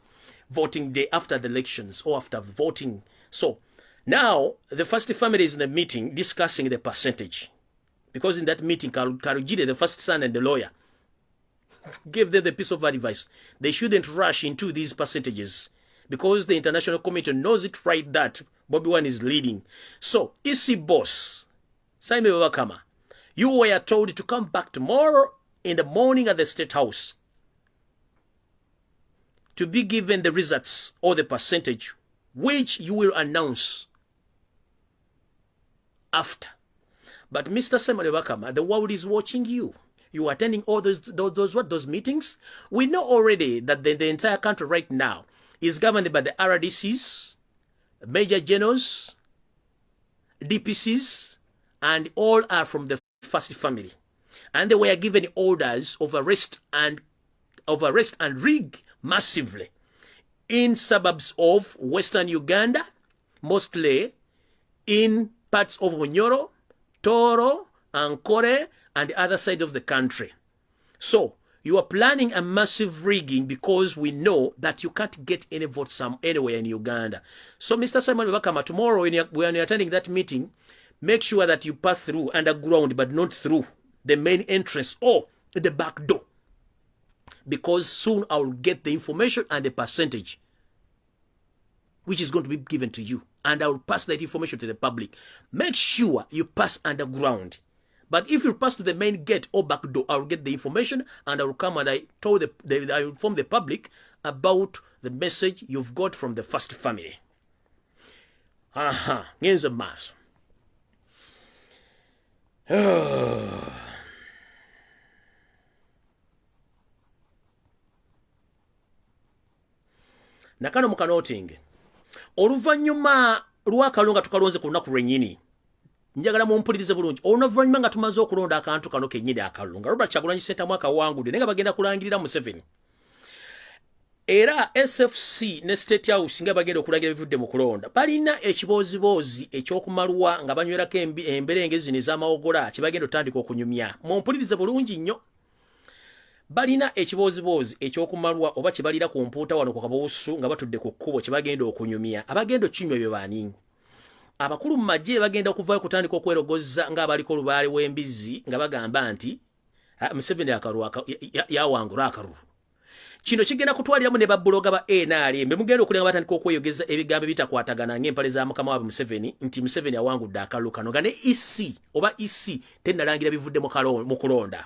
voting day after the elections or after voting. So now the first family is in a meeting discussing the percentage because in that meeting Kalugire, the first son and the lawyer, gave them the piece of advice. They shouldn't rush into these percentages because the international community knows it right that Bobby Wine is leading. So EC boss Simon Byabakama, you were told to come back tomorrow in the morning at the State House to be given the results or the percentage which you will announce after. But Mr. Simon Byabakama, the world is watching you. You are attending all those meetings. We know already that the entire country right now is governed by the RDCs, Major Generals, DPCs, and all are from the first family. And they were given orders of arrest and rig massively in suburbs of Western Uganda, mostly in parts of Bunyoro, Toro, Ankole, and the other side of the country. So, you are planning a massive rigging because we know that you can't get any votes anywhere in Uganda. So, Mr. Simon Byabakama, tomorrow when you're attending that meeting, make sure that you pass through underground, but not through the main entrance or the back door. Because soon I will get the information and the percentage which is going to be given to you. And I will pass that information to the public. Make sure you pass underground. But if you pass to the main gate or back door, I will get the information and I will come and I will inform the public about the message you've got from the first family. Ngenze maso. Nakano mukanotinge oluvanyuma lwakalonga tukalonze ku lunaku lwennyini njagala mumpulirize bulungi oluvanyuma nga tumaze okulonda akantu kano kennyini akalunga Robert Kyagulanyi Ssentamu akawangudde naye nga bagenda kulangirira Museveni era SFC ne State House nga bagenda okulagira bivudde mu kulonda balina ekibozibozi ekyokumalwa nga banywerako emberenge zino ez'amawogola kibagenda otandika okunyumya mumpulirize bulungi nnyo balina ekibozibozi ekyokumalwa oba kibalira ku mpuuta wano ku kabuusu nga batudde ku kkubo kibagenda okunyumya abagenda okinywa bye baani abakulu mu magye bagenda okuvaayo kutandika okwerogoza ng'abaliko olubaale w'embizzi nga bagamba nti Museveni yawangula akalulu kino kigenda kutwaliramu ne babbuloga ba NRM mugenda okulenga batandika okweyogeza ebigambo bitakwatagana ng'empale za mukama waabwe Museveni nti Museveni awangudde akalulu kano nga ne EC oba EC tennalangira bivudde mu kulonda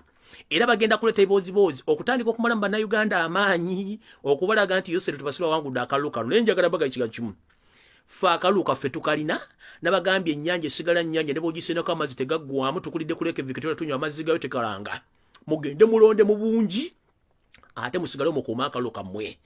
era bagenda kuleeta ebibozibozi okutandika okumala mu bannayuganda amaanyi okubalaga nti yose tubasula awangudde akalulu kano naye njagala baga ekiga kimu fe akalulu kaffe tukalina nabagambye ennyanja esigala nnyanja ne bw'ogisenako amazzi tegaggwamu tukulidde kuleka Victoria tunywa amazzi gayo tekalanga mugende mulonde mu bungi ate musigale mukuuma akalulu kammwe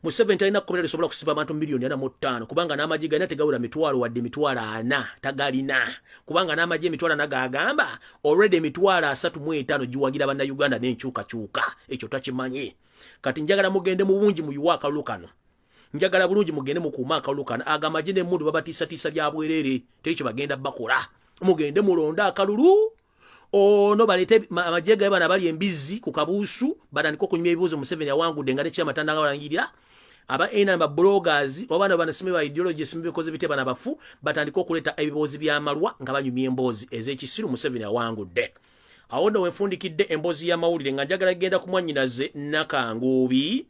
Museveni talina kkomera lisobola kusiba abantu miliyoni 45 kubanga n'amagye galina tegawula mitwalo wadde mitwalo 4 tagalina kubanga n'amagye emitwalo nagagamba already emitwalo 35 giwagira bannayuganda n'enkyukakyuka ekyo takimanyi kati njagala mugende mu bungi muyuwa akalulu kano njagala bulungi mugende mukuuma akalulu kano agamagye n'emmundu babatiisatiisa bya bwerere tekyo bagenda bakola mugende mulonda akalulu ono balete amagye gaye bana bali embizzi ku kabuusu batandika okunyuma ebibuuzo Museveni awangudde nga nekyamatanda nga balangirira aba ena ba bloggers obana banasime ba ideology simbe koze bite bana bafu batandika okuleeta ebibuuzi by'amalwa nga banyumya emboozi ez'ekisiru Museveni awangudde awo nno wenfundikidde emboozi y'amawulire nga njagala genda kumwannyinaze Nakanguubi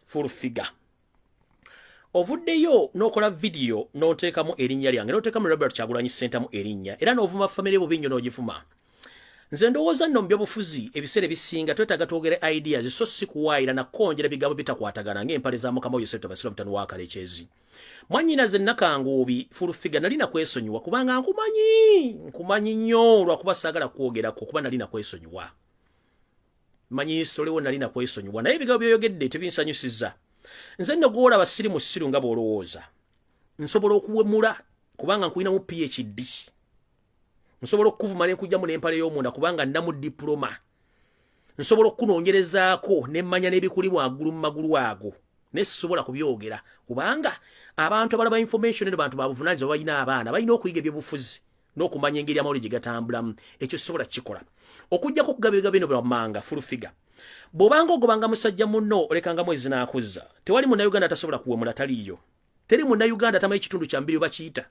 full figure ovuddeyo n'okola video n'oteekamu erinnya lyange n'oteekamu Robert Kyagulanyi Center mu erinnya era n'ovuma family bubi nnyo n'ogifuma nze ndowooza nno mu byobufuzi ebiseera ebisinga twetaaga twogere ideas so si kuwaayira nakkonjera bigambo bitakwatagana ng'empale za mukama wo Yosef Tabasira mutano wa Kalekyezi mwannyinaze Nakanguubi full figure nali nakwesonyiwa kubanga nkumanyi nnyo lwakuba saagala kwogerako kuba nali nakwesonyiwa manyi solewo nali nakwesonyiwa naye ebigambo byoyogedde tebinsanyusizza nze nno gwola abasiri mu ssiru nga bw'olowooza nsobola okuwemula kubanga nkulinamu PhD nsobola okuvuma ne nkujjamu n'empale y'omunda kubanga nnamu diploma nsobola okunoonyerezaako ne mmanya n'ebikuli waggulu mu magulu ago naye sisobola kubyogera kubanga abantu abalaba information eno bantu babuvunaanyizibwa balina abaana balina okuyiga ebyobufuzi n'okumanya engeri amawulire gye gatambulamu ekyo sisobola kikola okujjako okugaba ebigambo bino bwammanga full figure bw'obanga ogobanga musajja munno olekanga mwezi n'akuzza tewali munnayuganda atasobola kuwemula taliiyo teri munnayuganda tamanyi kitundu kya mbiri oba kiyita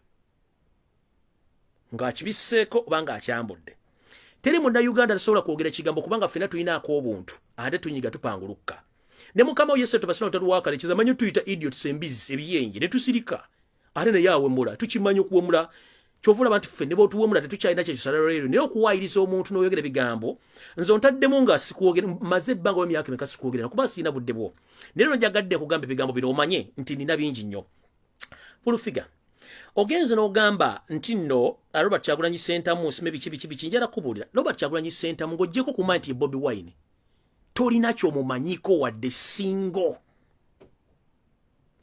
ng'akibisseeko oba ng'akyambudde teri munnayuganda atasobola kwogera ekigambo kubanga ffenna tulinaako obuntu ate tunyiga tupangulukka ne mukama wo Yesu Tabasira mutano wa Kalekyezi amanyi tuyita idiots embizi ebiyenje ne tusirika ate naye awemula tukimanyi okuwemula kyovula abantu ffe ne bw'otuwemula tetukyalina kye tusala leero naye okuwaayiriza omuntu n'oyogera ebigambo nze ontaddemu nga sikuwogera maze ebbanga w'emyaka emeka sikuwogerera kuba sirina budde bwo naye lero njagadde kugamba ebigambo bino omanye nti nina bingi nnyo pulufiga ogenze n'ogamba nti nno Robert Kyagulanyi Center mu nsime biki njala kubuulira Robert Kyagulanyi Center ng'oggyeko kumanyi nti Bobi Wine tolina ky'omumanyiko wadde singo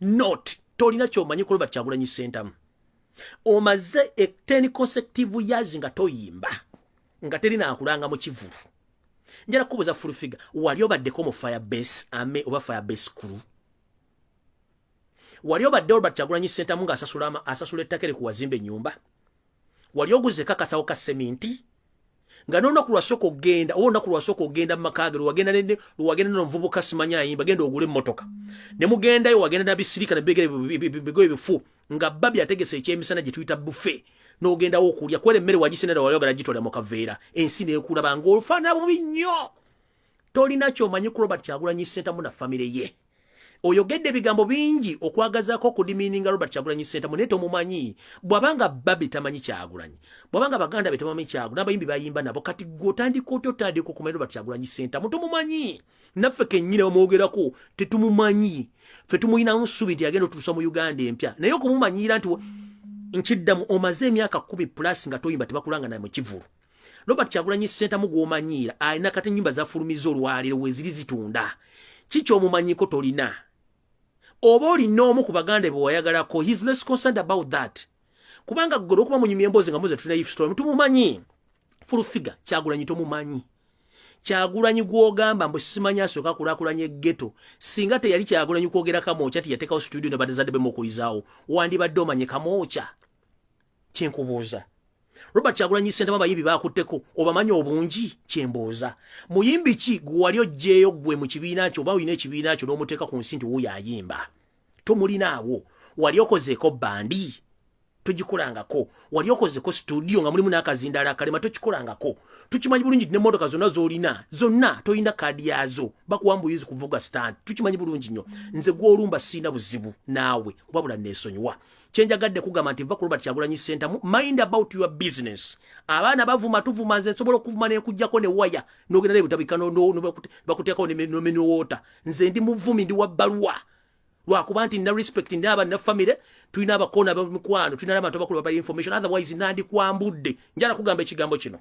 not tolina ky'omanyiko Robert Kyagulanyi Center omaze 10 consecutive years nga toyimba nga terina akulanga mu kivulu njala kubuza full figure wali obaddeko mu firebase ame oba firebase crew wali obadde Robert Kyagulanyi Center munga asasula ettaka ku wazimbe nyumba wali oguze kakasawo ka sementi nga n'olunaku lwasooka ogenda oba olunaku lwasooka ogenda mu makaage lwagenda n'omuvubuka simanya ayimba genda ogule emmotoka ne mugendayo wagenda nabisirika nebigoye bifu nga babi ategese ekyemisana gye tuyita buffet n'ogendawo okulya kwera emmere wagisenera wayogala gitolera mu kaveera ensi neekulaba ng'olufaanana bubi nnyo tolina ky'omanyi ku Robert Kyagulanyi Center mu na famire ye oyogedde ebigambo bingi okwagazaako okudimiininga Robert Kyagulanyi Center naye tomumanyi bw'abanga babi tamanyi Kyagulanyi bw'abanga baganda be tamanyi Kyagulanyi n'abayimbi bayimba nabo kati gotandika okumanya Robert Kyagulanyi Center tomumanyi naffe kennyini bamwogerako tetumumanyi ffe tumuyinamu ssuubi nti agenda otuusa mu Uganda empya naye okumumanyira nti nkiddamu omaze emyaka 10 plus nga toyimba tebakulanga naye mu kivulu Robert Kyagulanyi Center mugwomanyiira alina kati ennyumba zafulumiza olwaliro weziri zitunda kikyomumanyiko tolina oba olina omu ku baganda bwe wayagalako he's less concerned about that kubanga ggwe okuba munyumya emboozi nga muze tulina if story tumumanyi full figure Kyagulanyi tomumanyi Kyagulanyi gwogamba mbu simanya asooka kulaakulanya ghetto singa teyali Kyagulanyi kwogera Kamoocha tiyatekawo studio ne badazadde bemukulizaawo wandibadde omanye Kamoocha kyenkubuuza Robert Kyagulanyi Ssentamu abayimbi baakutteko obamanyi obungi kyembuuza muyimbi ki gwe wali oggyeyo gwe mu kibiina kyo oba olina ekibiina kyo n'omuteeka ku nsi nti wuuyo ayimba tomulinaawo wali okozeeko bandi togikolangako wali okozeko studio nga mulimu n'akazindaala akalema tokikolangako tukimanyi bulungi n'emmotoka zonna z'olina zonna toyina kaadi yazo bakuwa mbuyinza kuvuga stand tukimanyi bulungi nnyo nze gw'olumba siina buzibu naawe wabula neesonyiwa kyenjagadde kugamba nti va ku Robert Kyagulanyi Ssentamu mind about your business abaana bavuma tuvuma nze nsobola okuvuma nekujjako ne waya n'ogenda nebutabika bakuteekako nomenowota nze ndi muvumi ndi wa bbaluwa lwakuba nti nina respect ndaba nina family tulina abakoona abamikwano tulina abantu abakulu baba information otherwise nandikwambudde njala kugamba ekigambo kino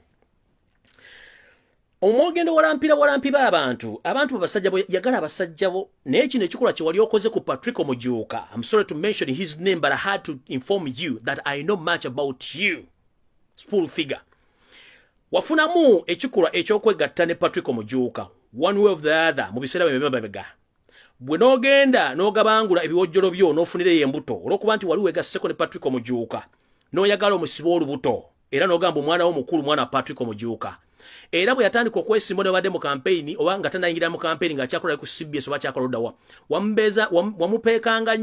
omwogendo walampiba abantu babasajja yagala abasajja bo naye kino ekikola kye wali okoze ku Patrick Omujuuka I'm sorry to mention his name but I had to inform you that I know much about you spool figure wafunamu ekikolwa ekyokwegatta ne Patrick Omujuuka one way of the other mu biseera bye bwe n'ogenda n'ogabangula ebiwojjolo byo n'ofunire embuto olw'okuba nti wali weegasseko ne Patrick Omujuuka n'oyagala omusiba olubuto era n'ogamba omwana wo mukulu mwana Patrick Omujuuka era bwe yatandika okwesimba ne badde mu campaign oba nga tanayingira mu campaign ng'akyakola ku CBS oba akyakola oddawa wamupeekanga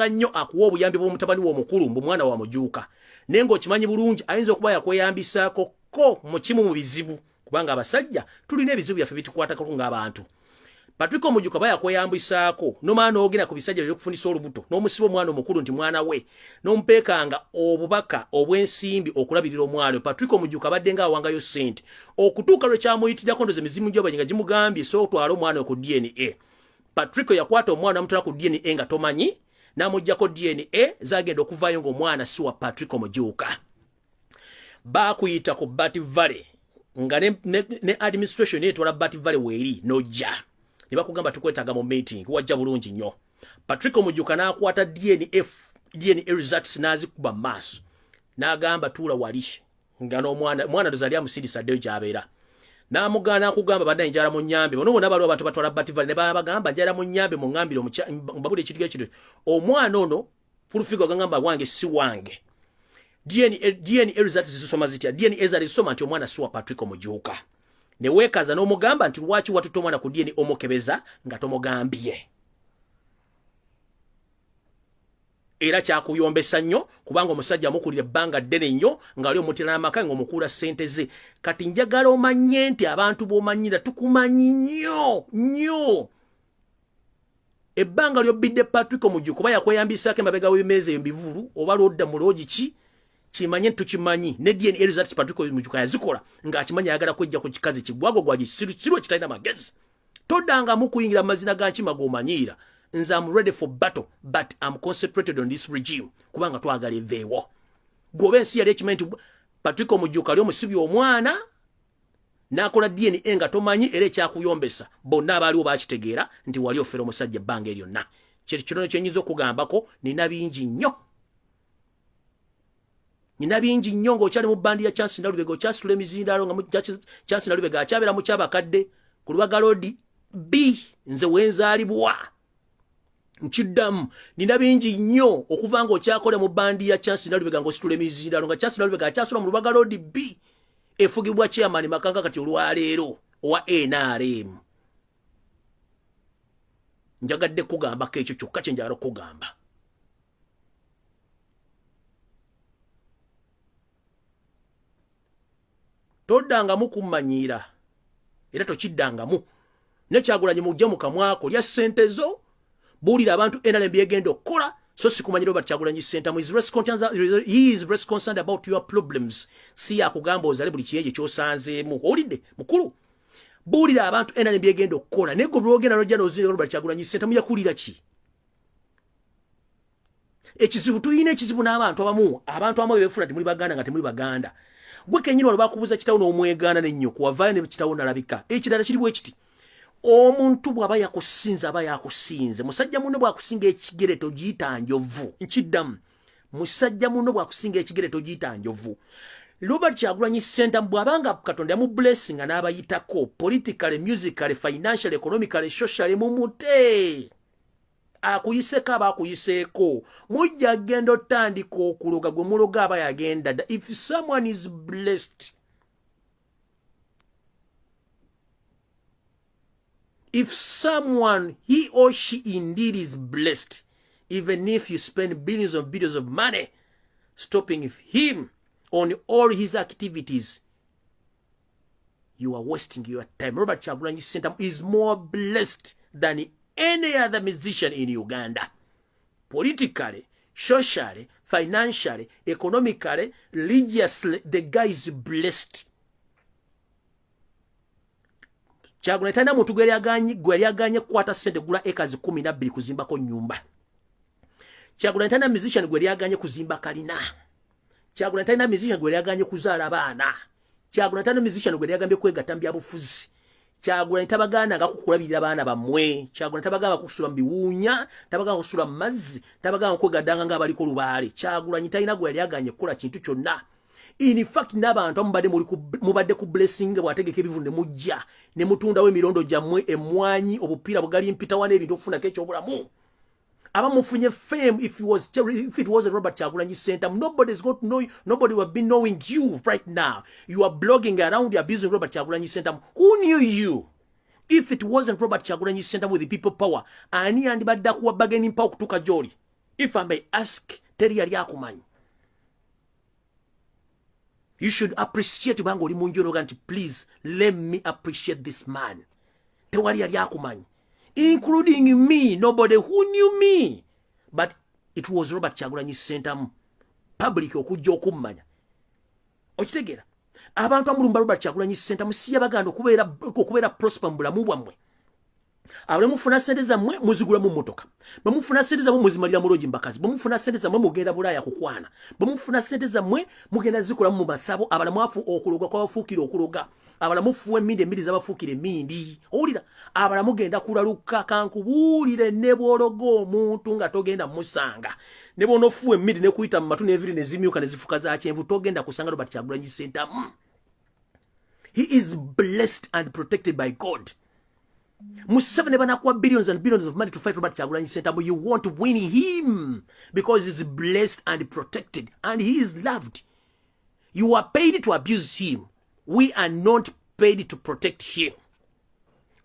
nnyo akuwa obuyambi bw'omutabani w'omukulu mbu mwana wa Mujuuka naye ng'okimanyi bulungi ayinza okuba yakweyambisaako ko mu kimu mu bizibu kubanga abasajja tulina ebizibu byaffe bitukwatako ng'abantu Patrick Omujuuka bayakweyambisaako n'omwana ogenda ku bisajja by'okufunisa olubuto n'omusiba omwana omukulu nti mwana we n'omupeekanga obubaka obw'ensimbi okulabirira omwana Patrick Omujuuka abadde nga awangayo ssente okutuuka lwe kyamuyitirako ndoze emizimu gy'abanyi nga gimugambye sootwala omwana ku DNA Patrick yakwata omwana amutwala ku DNA nga tomanyi n'amuggyako DNA zagenda okuvaayo ng'omwana si wa Patrick Omujuuka baakuyita ku Bat Valley nga ne administration yetwala Bat Valley weeri n'ojja ne bakugamba tukwetaaga mu meeting wajja bulungi nnyo Patrick Omujuuka n'akwata DNA results n'azikuba maaso n'agamba tuula wali nga n'omwana dozali amusirisa ddeyo gy'abeera n'amugaana akugamba badde njala mu nnyambe bono bonna baliwo abantu batwala Bat Valley ne bagamba njala mu nnyambe mu ngambire mbabule ekitiga ekiro omwana ono fulufigo agamba wange si wange DNA results zisoma zitya DNA zalisoma nti omwana si wa Patrick Omujuuka ne weekaza n'omugamba nti lwaki watuta omwana ku DNA omukebeza nga tomugambye era kyakuyombesa nnyo kubanga omusajja amukulira ebbanga ddene nnyo ng'ali omutira n'amaka ng'omukuula ssente ze kati njagala omanye nti abantu b'omanyira tukumanyi nnyo ebbanga ly'obbidde Patrick Omujuuka kuba yakweyambisaako emabega w'emeeza embivulu oba lw'odda mu loogi ki kimanye tukimanyi ne DNA results Patrick Omujuuka yazikola ng'akimanyi ayagala kwejja ku kikazi kigwago gwagisiru ekitalina magezi toddanga mu kuyingira mu mazina ga nkima g'omanyiira nze I'm ready for battle but I'm concentrated on this regime kubanga twagala eveewo gwoba ensi yali ekimanyi nti Patrick Omujuuka ali omusibi omwana n'akola DNA nga tomanyi era ekyakuyombesa bonna abaaliwo bakitegeera nti wali ofera omusajja ebbanga eryonna kyeri kitono kyenyinza okugambako nina bingi nnyo ng'okyali mu bandi ya Chance Nalubega okyasitula emizindaalo nga Chance Nalubega akyabeera mu kyabakadde ku Lubaga Road B nze wenzaalibwa nkiddamu nina bingi nnyo okuva ng'okyakole mu bandi ya Chance Nalubega ng'ositula emizindaalo nga Chance Nalubega akyasula mu Lubaga Road B efugibwa chairman Makanga kati olwaleero owa NRM njagadde kugambako ekyo kyokka kye njagala okugamba toddangamu kummanyiira era tokiddangamu nekyagulanyi mujja mu kamwako lya ssente zo buulira abantu NRM byegenda okukola so sikumanyira Robert Kyagulanyi Ssentamu he is less concerned about your problems si yakugamba ozale buli kiyeje kyosanzeemu owulidde mukulu buulira abantu NRM byegenda okukola naye gwe bwogenda n'ojja n'ozira Robert Kyagulanyi Ssentamu yakulira ki ekizibu tulina ekizibu n'abantu abamu befuna temuli baganda nga temuli baganda gwe kenyini wano bakubuza kitawo n'omwegaana n'ennyoko wavaayo ne kitawo nalabika ekirala kiri bwe kiti omuntu bw'aba yakusinze aba yakusinze musajja munno bw'akusinga ekigere togiyita njovu nkiddamu musajja munno bw'akusinga ekigere togiyita njovu Robert Kyagulanyi Ssentamu bw'abanga Katonda mu blessing n'abayitako politically, musically, financially, economically, socially mumute. Akuyiseko aba akuyiseeko. Mujja genda otandika okuloga gwe muloga aba yagenda. If someone is blessed, if someone, he or she indeed is blessed, even if you spend billions and billions of money stopping him on all his activities, you are wasting your time. Robert Kyagulanyi Ssentamu is more blessed than any other musician in Uganda. Politically, socially, financially, economically, religiously, the guy is blessed. Kyagulanyi talina muntu gwe yaganye kwata sente gula ekazi 12 kuzimbako nyumba. Kyagulanyi talina musician gwe yaganye kuzimba kalina. Kyagulanyi talina musician gwe yaganye kuzaala baana. Kyagulanyi talina musician gwe yagambye kwegatta mu byabufuzi. Kyagulanyi tabagana ngakukulabirira baana bamwe. Kyagulanyi tabagana kusula mu biwunya, tabagana kusula mu mazzi, tabagana kwegaddanga nga baliko lubaale. Kyagulanyi talina gwe yaganye kukola kintu kyonna. In fact, n'abantu mubadde ku blessing bwategeka ebivunde mujja ne mutundawo emirondo gyammwe emmwanyi obupiira bugali mpitawa n'ebintu okufunako ekyobulamu. Abamufunye fame if it was Robert Kyagulanyi Ssentamu, nobody's going to know you. Nobody will be knowing you right now. You are blogging around, you are abusing Robert Kyagulanyi Ssentamu. Who knew you? If it wasn't Robert Kyagulanyi Ssentamu with the people power, ani andibadde kuwa bargaining power kutuka joli? If I may ask, teri yali akumanyi. You should appreciate bango oli munjoro ganti, please let me appreciate this man. Tewali yali akumanyi. Including me, nobody who knew me. But it was Robert Kyagulanyi Ssentamu. Public okujja okummanya. Okitegeera? Abantu amulumba Robert Kyagulanyi Ssentamu si yabaganda okubeera prosper mu bulamu bwammwe. Abale mufuna sente zammwe muzigula mu mmotoka. Bamufuna sente zammwe muzimalira mu loji mbakazi. Bamufuna sente zammwe mugenda Bulaaya kukwana. Bamufuna sente zammwe mugenda zikola mu masabo abala mwafu okuloga kwa bafuukira okuloga. Abala mufuwe emmindi z'abafuukira emmindi. Owulira? Abala mugenda kulaluka kankubuulire ne bw'ologa omuntu nga togenda musanga. Ne bw'onofuwe emmindi ne kuyita mu matu n'eviri ne zimyuka ne zifuka za kyenvu togenda kusanga Robert Kyagulanyi Ssentamu. He is blessed and protected by God. Museveni banakuwa billions and billions of money to fight Robert Kyagulanyi Ssentamu. You want to win him because he's blessed and protected and he is loved. You are paid to abuse him. We are not paid to protect him.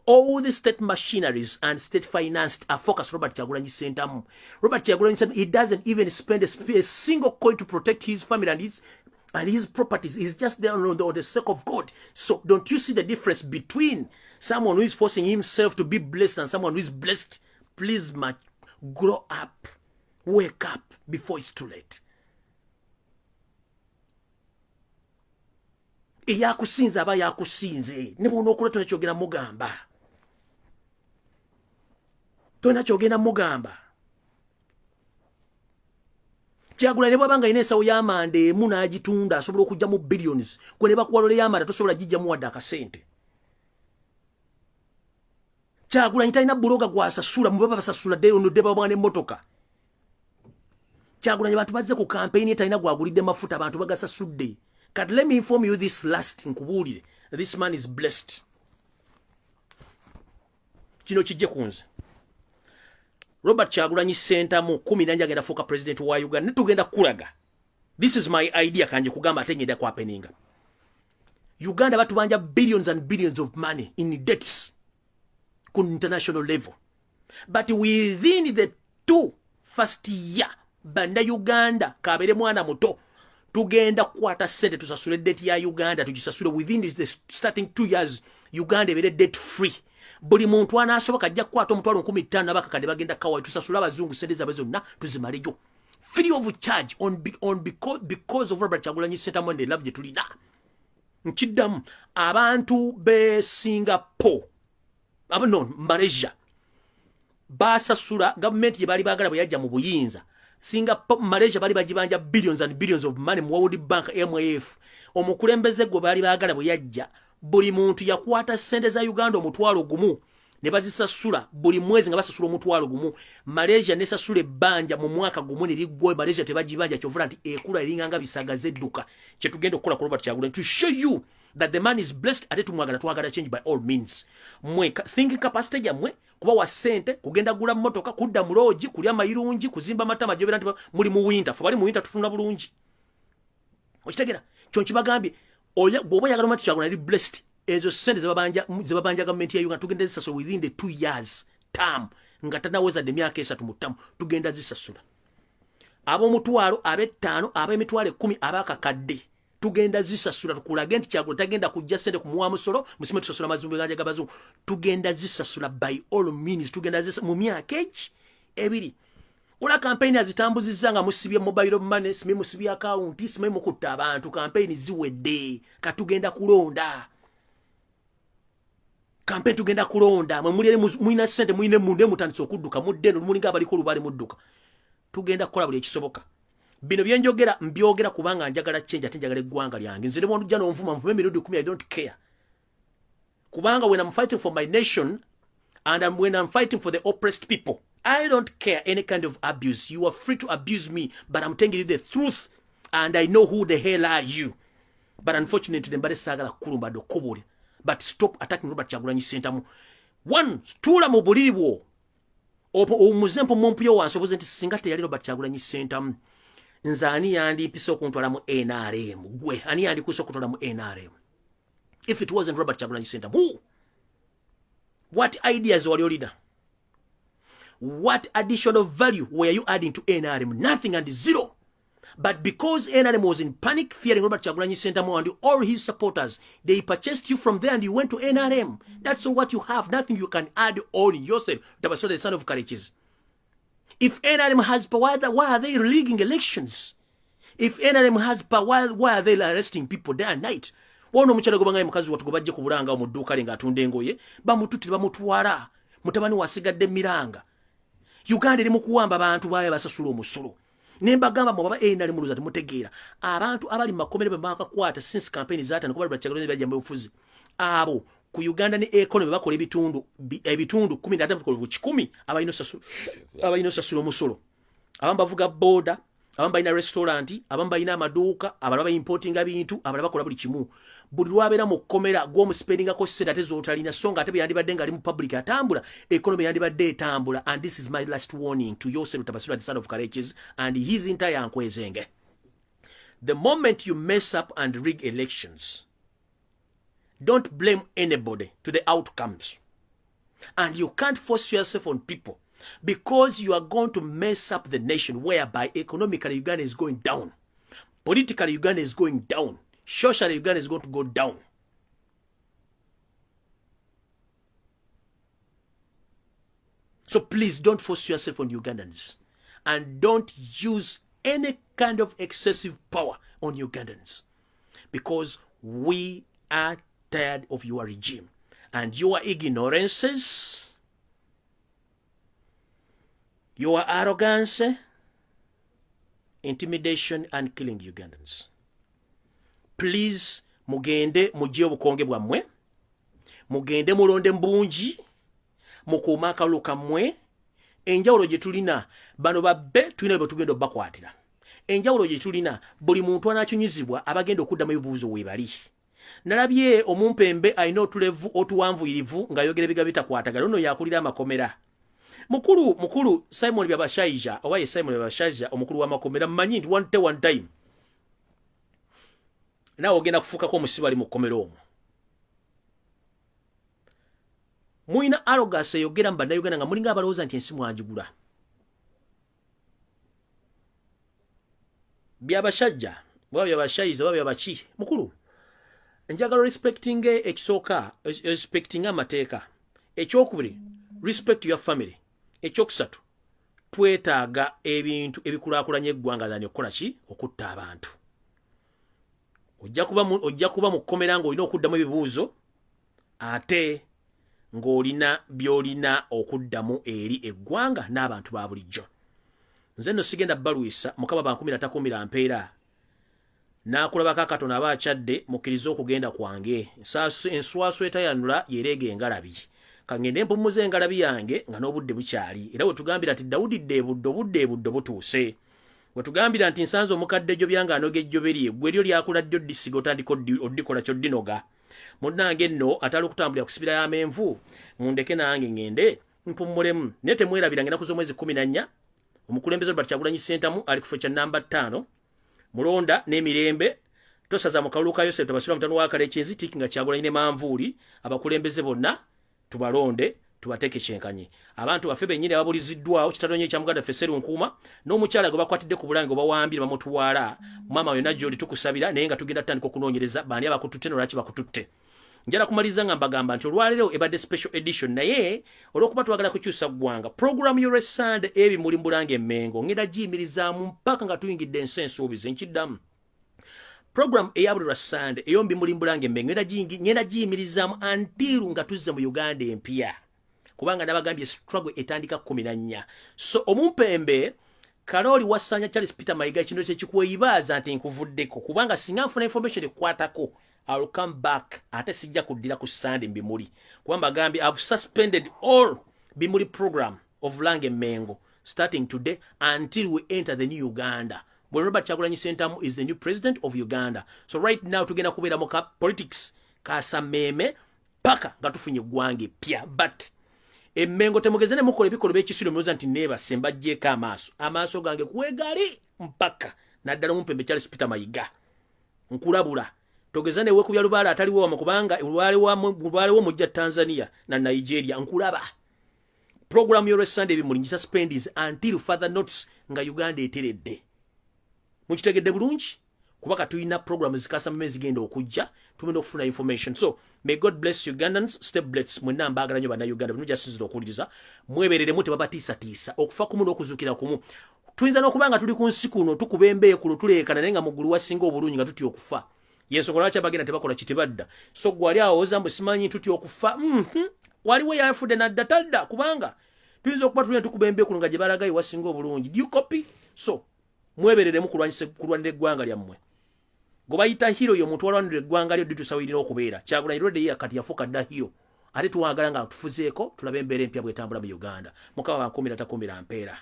All the state machineries and state financed are focused Robert Kyagulanyi Ssentamu. Robert Kyagulanyi Ssentamu, he doesn't even spend a single coin to protect his family and his properties. He's just there on the sake of God. So don't you see the difference between someone who is forcing himself to be blessed and someone who is blessed? Please, grow up. Wake up before it's too late. Eyakusinze aba yakusinze. Ne bw'onookola tona kyogera mugamba. Tona kyogera mugamba. Kyagulanyi ne bw'abanga ina ensawo y'amanda emu n'agitunda asobola okujja mu billions. Gwe ne bakuwalola y'amanda tosobola gijjamu wadde akasente. Kyagulanyi talina buloga gw'asasula mu baba basasula dde babwana emmotoka. Kyagulanyi abantu bazze ku campaign talina gwagulidde mafuta abantu bagasasudde. But let me inform you this last nkubuulire. This man is blessed. Kino kijje kunze. Robert Kyagulanyi Ssentamu 14 agenda fuuka president wa Uganda. Netugenda kulaga. This is my idea kanje kugamba ate ngenda kwapeninga. Uganda batubanja billions and billions of money in debts ku international level. But within the 2 first year banda Uganda kabere mwana muto tugenda kwata sente tusasule debt ya Uganda tugisasule within the starting 2 years Uganda ebere debt free. Buli muntu anasoboka ajja kwata omutwalo 15 abakakade bagenda kawa tusasula abazungu sente zabe zonna tuzimalejo free of charge because of Robert Kyagulanyi Ssentamu and the love jetulina. Nchiddamu abantu be Singapore Malaysia basasula government ye bali bagala bwe yajja mu buyinza. Singapore Malaysia bali bagibanja billions and billions of money mu World Bank MF. Omukulembeze gwe bali bagala bwe yajja buli muntu yakwata sente za Uganda omutwalo gumu ne bazisasula buli mwezi nga basasula omutwalo gumu. Malaysia ne sasula ebbanja mu mwaka gumu ne liggwa. Malaysia tebagibanja kyovula nti ekula eringanga bisagaze edduka. Kye tugenda okukola ku Robert Kyagulanyi to show you that the man is blessed ate tumwagala twagala change by all means. Mwe thinking capacity jammwe kuba wa sente kugenda gula mmotoka kudda mu lodge kulya mayirungi kuzimba matama jobera nti muli mu winter fo bali mu winter tutunda bulungi. Okitegera kyo kibagambye bw'oba yagala Robert Kyagulanyi blessed ezo sente zebabanja government ya Uganda tugenda zisasula within the 2 years term nga tanaweza de myaka 3 mu term tugenda zisasula. Ab'omutwalo ab'ettaano ab'emitwalo 10 abakakadde tugenda zisasula tukulaga nti Kyagulanyi tagenda kujja sente kumuwa musolo musime tusasula mazumbe ganja gabazu tugenda zisasula by all means tugenda zisasula mu myaka ebiri. Ola campaign azitambuzizza nga musibye mobile money sime musibye account sime mukutta abantu campaign ziwedde katugenda kulonda. Campaign tugenda kulonda mwe muli muina sente muine munde mutandise okudduka muddeno mulinga abaliko lubale mudduka tugenda kukola buli ekisoboka. Bino byenjogera mbyogera kubanga njagala change ate njagala eggwanga lyange nzire wanu jano nvuma nvume emirundi 10 I don't care kubanga when I'm fighting for my nation and when I'm fighting for the oppressed people I don't care any kind of abuse. You are free to abuse me but I'm telling you the truth and I know who the hell are you but unfortunately mbale sagala kulumba do kobole. But stop attacking Robert Kyagulanyi Ssentamu. One, tula mu buliri bwo. Omuzempo mumpuyo wansoboze nti singa teyali Robert Kyagulanyi Ssentamu. Nze ani yandimpisa okuntwala mu NRM? Gwe, ani yandikusa okuntwala mu NRM? If it wasn't Robert Kyagulanyi Ssentamu, who? What ideas were your leader? What additional value were you adding to NRM? Nothing and zero. But because NRM was in panic, fearing Robert Kyagulanyi Ssentamu and all his supporters, they purchased you from there and you went to NRM. That's all what you have. Nothing you can add on yourself. Tabasola, the son of Courageous. If NRM has power, why are they rigging elections? If NRM has power, why are they arresting people day and night? Wono mchana gobanga mukazi watu gobajje kubulanga omudduka lenga atunde engoye bamututira bamutwala mutabani wasigadde miranga. Uganda eri mu kuwamba abantu baye basasula omusolo. Nemba gamba mwaba NRM muluza temutegeera abantu abali makomere bamaka kwata since campaign zata nkuba Robert Kyagulanyi bajja mbufuzi abo ku Uganda ne economy bakola ebitundu 10 ko 10 abayino sasula omusolo abamba vuga boda abamba ina restaurant abamba ina amaduuka abalaba importing ebintu abalaba kola buli kimu buli lwabera mu komera gwo mu spending ko sera tezotalina songa ate yandi badde ngali mu public atambula economy yandi badde etambula and this is my last warning to yourself Tabasula the son of Courageous and his entire Nkwezenge. The moment you mess up and rig elections, don't blame anybody to the outcomes. And you can't force yourself on people because you are going to mess up the nation whereby economically Uganda is going down. Politically Uganda is going down. Socially Uganda is going to go down. So please don't force yourself on Ugandans. And don't use any kind of excessive power on Ugandans. Because we are tired of your regime. And your ignorances, your arrogance, intimidation, and killing Ugandans. Please, mugende mujje obukonge bwammwe, mugende mulonde mbungi, mukuuma akalulu kammwe, enjawulo gye tulina bano babbe tulina bwe tugenda bakwatira. Enjawulo gye tulina buli muntu anakyunyizibwa abagenda okuddamu ebibuuzo weebali. Nalabye omumpembe alina otulevu otuwanvuyirivu ng'ayogera ebiga bitakwatagala ono yakulira amakomera. Mukulu Simon Byabashaija oba ye Simon Byabashaija omukulu w'amakomera mmanyi nti one time nawe ogenda kufuukako omusibe ali mu kkomera omwo. Muyina arrogance eyogera mu bannayuganda nga mulinga abalowooza nti ensi mwanjigula. Byabashaija oba Byabashaija oba Byabaki mukulu njagala respecting ekisooka respecting amateeka. Ekyokubiri respect your family. Ekyokusatu twetaaga ebintu ebikulaakulanya eggwanga zani okukola ki okutta abantu. Ojja kuba mu kkomera ng'olina okuddamu ebibuuzo ate ng'olina by'olina okuddamu eri eggwanga n'abantu ba bulijjo. Nze nno sigenda balwisa mukama bankumira takumira mpeera n'akulabako akatono aba akyadde mukkiriza okugenda kwange enswaswa etayanula yereega engalabi kangende mpumuze engalabi yange nga n'obudde bukyali era wetugambira nti Dawudi budde butuuse wetugambira nti nsanze omukadde ejjo byanga anoga ejjobe lye gwe lyo lyakula ddyo ddisiga otandika oddikola kyoddinoga munnange nno atali okutambulira kusibira y'amenvu mundeke nange ngende mpumulemu naye temwerabira ngenda kuza omwezi 14 omukulembeze Robert Kyagulanyi Ssentamu ali ku feature namba 5 mulonda n'emirembe tosaza mu kalulu ka Yosef tobasula mutano wa kale kinzitiki nga Kyagulanyi ne Manvuuli abakulembeze bonna tubalonde tubateke kyenkanye abantu baffe bennyini ababuliziddwawo kitadonye kya Muganda Feseru Nkuuma n'omukyala gwe bakwatidde ku bulange obawambira bamutuwala mama yonna gy'oli tukusabira naye nga tugenda tutandika okunoonyereza baani abakututte n'olwaki bakututte njala kumaliza nga mbagamba nti olwaleero ebadde special edition naye olw'okuba twagala kukyusa ggwanga program y'olwessande ebimuli Mbulange Emmengo ngenda giyimirizaamu mpaka nga tuyingidde ensi ensuubize nkiddamu program eya buli lwassande ey'Ombimuli Mbulange Emmengo ngenda giyimirizaamu antiru nga tuzze mu Uganda empya kubanga nabagambye struggle etandika 14 so omumpembe Karoli Wasanya Charles Peter Mayiga kino kyekikweyibaza nti nkuvuddeko kubanga singa nfuna information ekwatako I'll come back ate sijja kuddira ku Sunday Mbimuli kubanga bagambye I've suspended all Bimuli program of Lange Mengo starting today until we enter the new Uganda when Robert Kyagulanyi Ssentamu is the new president of Uganda so right now tugenda kubeera mu politics kasameme paka nga tufunye gwange pya but Emmengo temugezene mukola ebikolo by'ekisiro mwoza nti neba semba jeka amaaso gange kuwegali mpaka naddala omumpembe Charles Peter Mayiga nkulabula togezane we kubya lubala ataliwo wa kubanga ulwale wo mujja Tanzania na Nigeria nkulaba program y'olwessande ebimuli suspended until further notice nga Uganda eteredde mukitegedde bulungi kubaka tuyina program zikasa mmezi zigenda okujja tumenda okufuna information so may God bless Ugandans step bless mwenna mbagala nyo bana Uganda bino jasinzira okuliza mweberere muti babatisa okufa kumu n'okuzukira kumu tuyinza n'okubanga tuli ku nsi kuno tukubembe ku lutuleekana naye nga mugulu wasinga obulungi nga tuti okufa yesu kola kyabagenda tebakola kitibadda so gwali awo ozambu simanyi tuti okufa waliwo yafudde nadda kubanga tuyinza okuba tulina tukubembe kuno nga gye balagayi wasinga obulungi do you copy so mweberere mu kulwanira eggwanga lyammwe gobayita hero yo muntu walwanira eggwanga lyo ditusawirira okubeera Kyagulanyi rode ye kati yafuka dda hiyo ate tuwagala nga tufuzeeko tulabe embeera empya bwetambula mu Uganda mukama bankumira takumira mpeera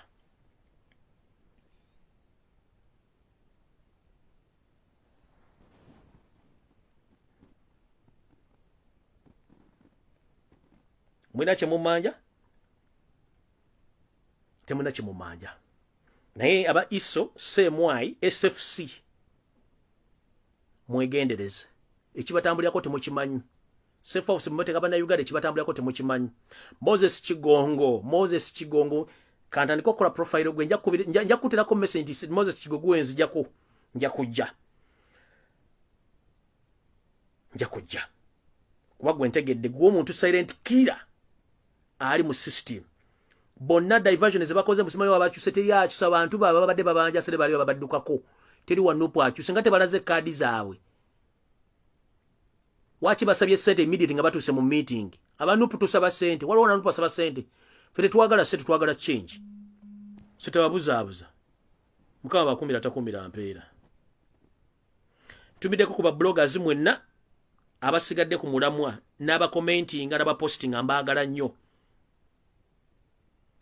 mwina kyemumanja temuna kyemumanja naye aba iso semwai SFC mwegendereze ekibatambulirako temukimanyi safe house mmoteeka bana Uganda ekibatambulirako temukimanyi Moses Kigongo kantandika okukola profile gwe nja kuterako message Moses Kigongo nzijako nja kujja kuba gwe ntegedde gwe omuntu silent killer ali mu system bonna diversion ezibakoze musimayo wabakyuse teri akyusa abantu babadde babanja sere bali babaddukako teri wanupu akyuse nga tebalaze kadi zaabwe wachi basabye sente immediate nga batuse mu meeting abanupu tusaba sente waliwo nanupu asaba sente fete twagala sente twagala change sete babuza mukama bakumira takumira mpeera tumideko ku ba bloggers mwenna abasigadde ku mulamwa n'aba commenting n'aba posting ambagala nnyo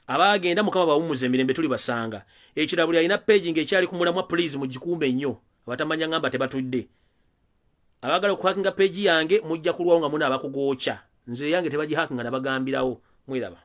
abagenda mukama bawumuze emirembe tuli basanga ekirabuli alina page ng'ekyali ku mulamwa please mugikumbe nnyo abatamanya ngamba tebatudde abagala okuhakinga page yange mujja kulwawo nga muna abakugocha nze yange tebagihakinga nabagambirawo mwiraba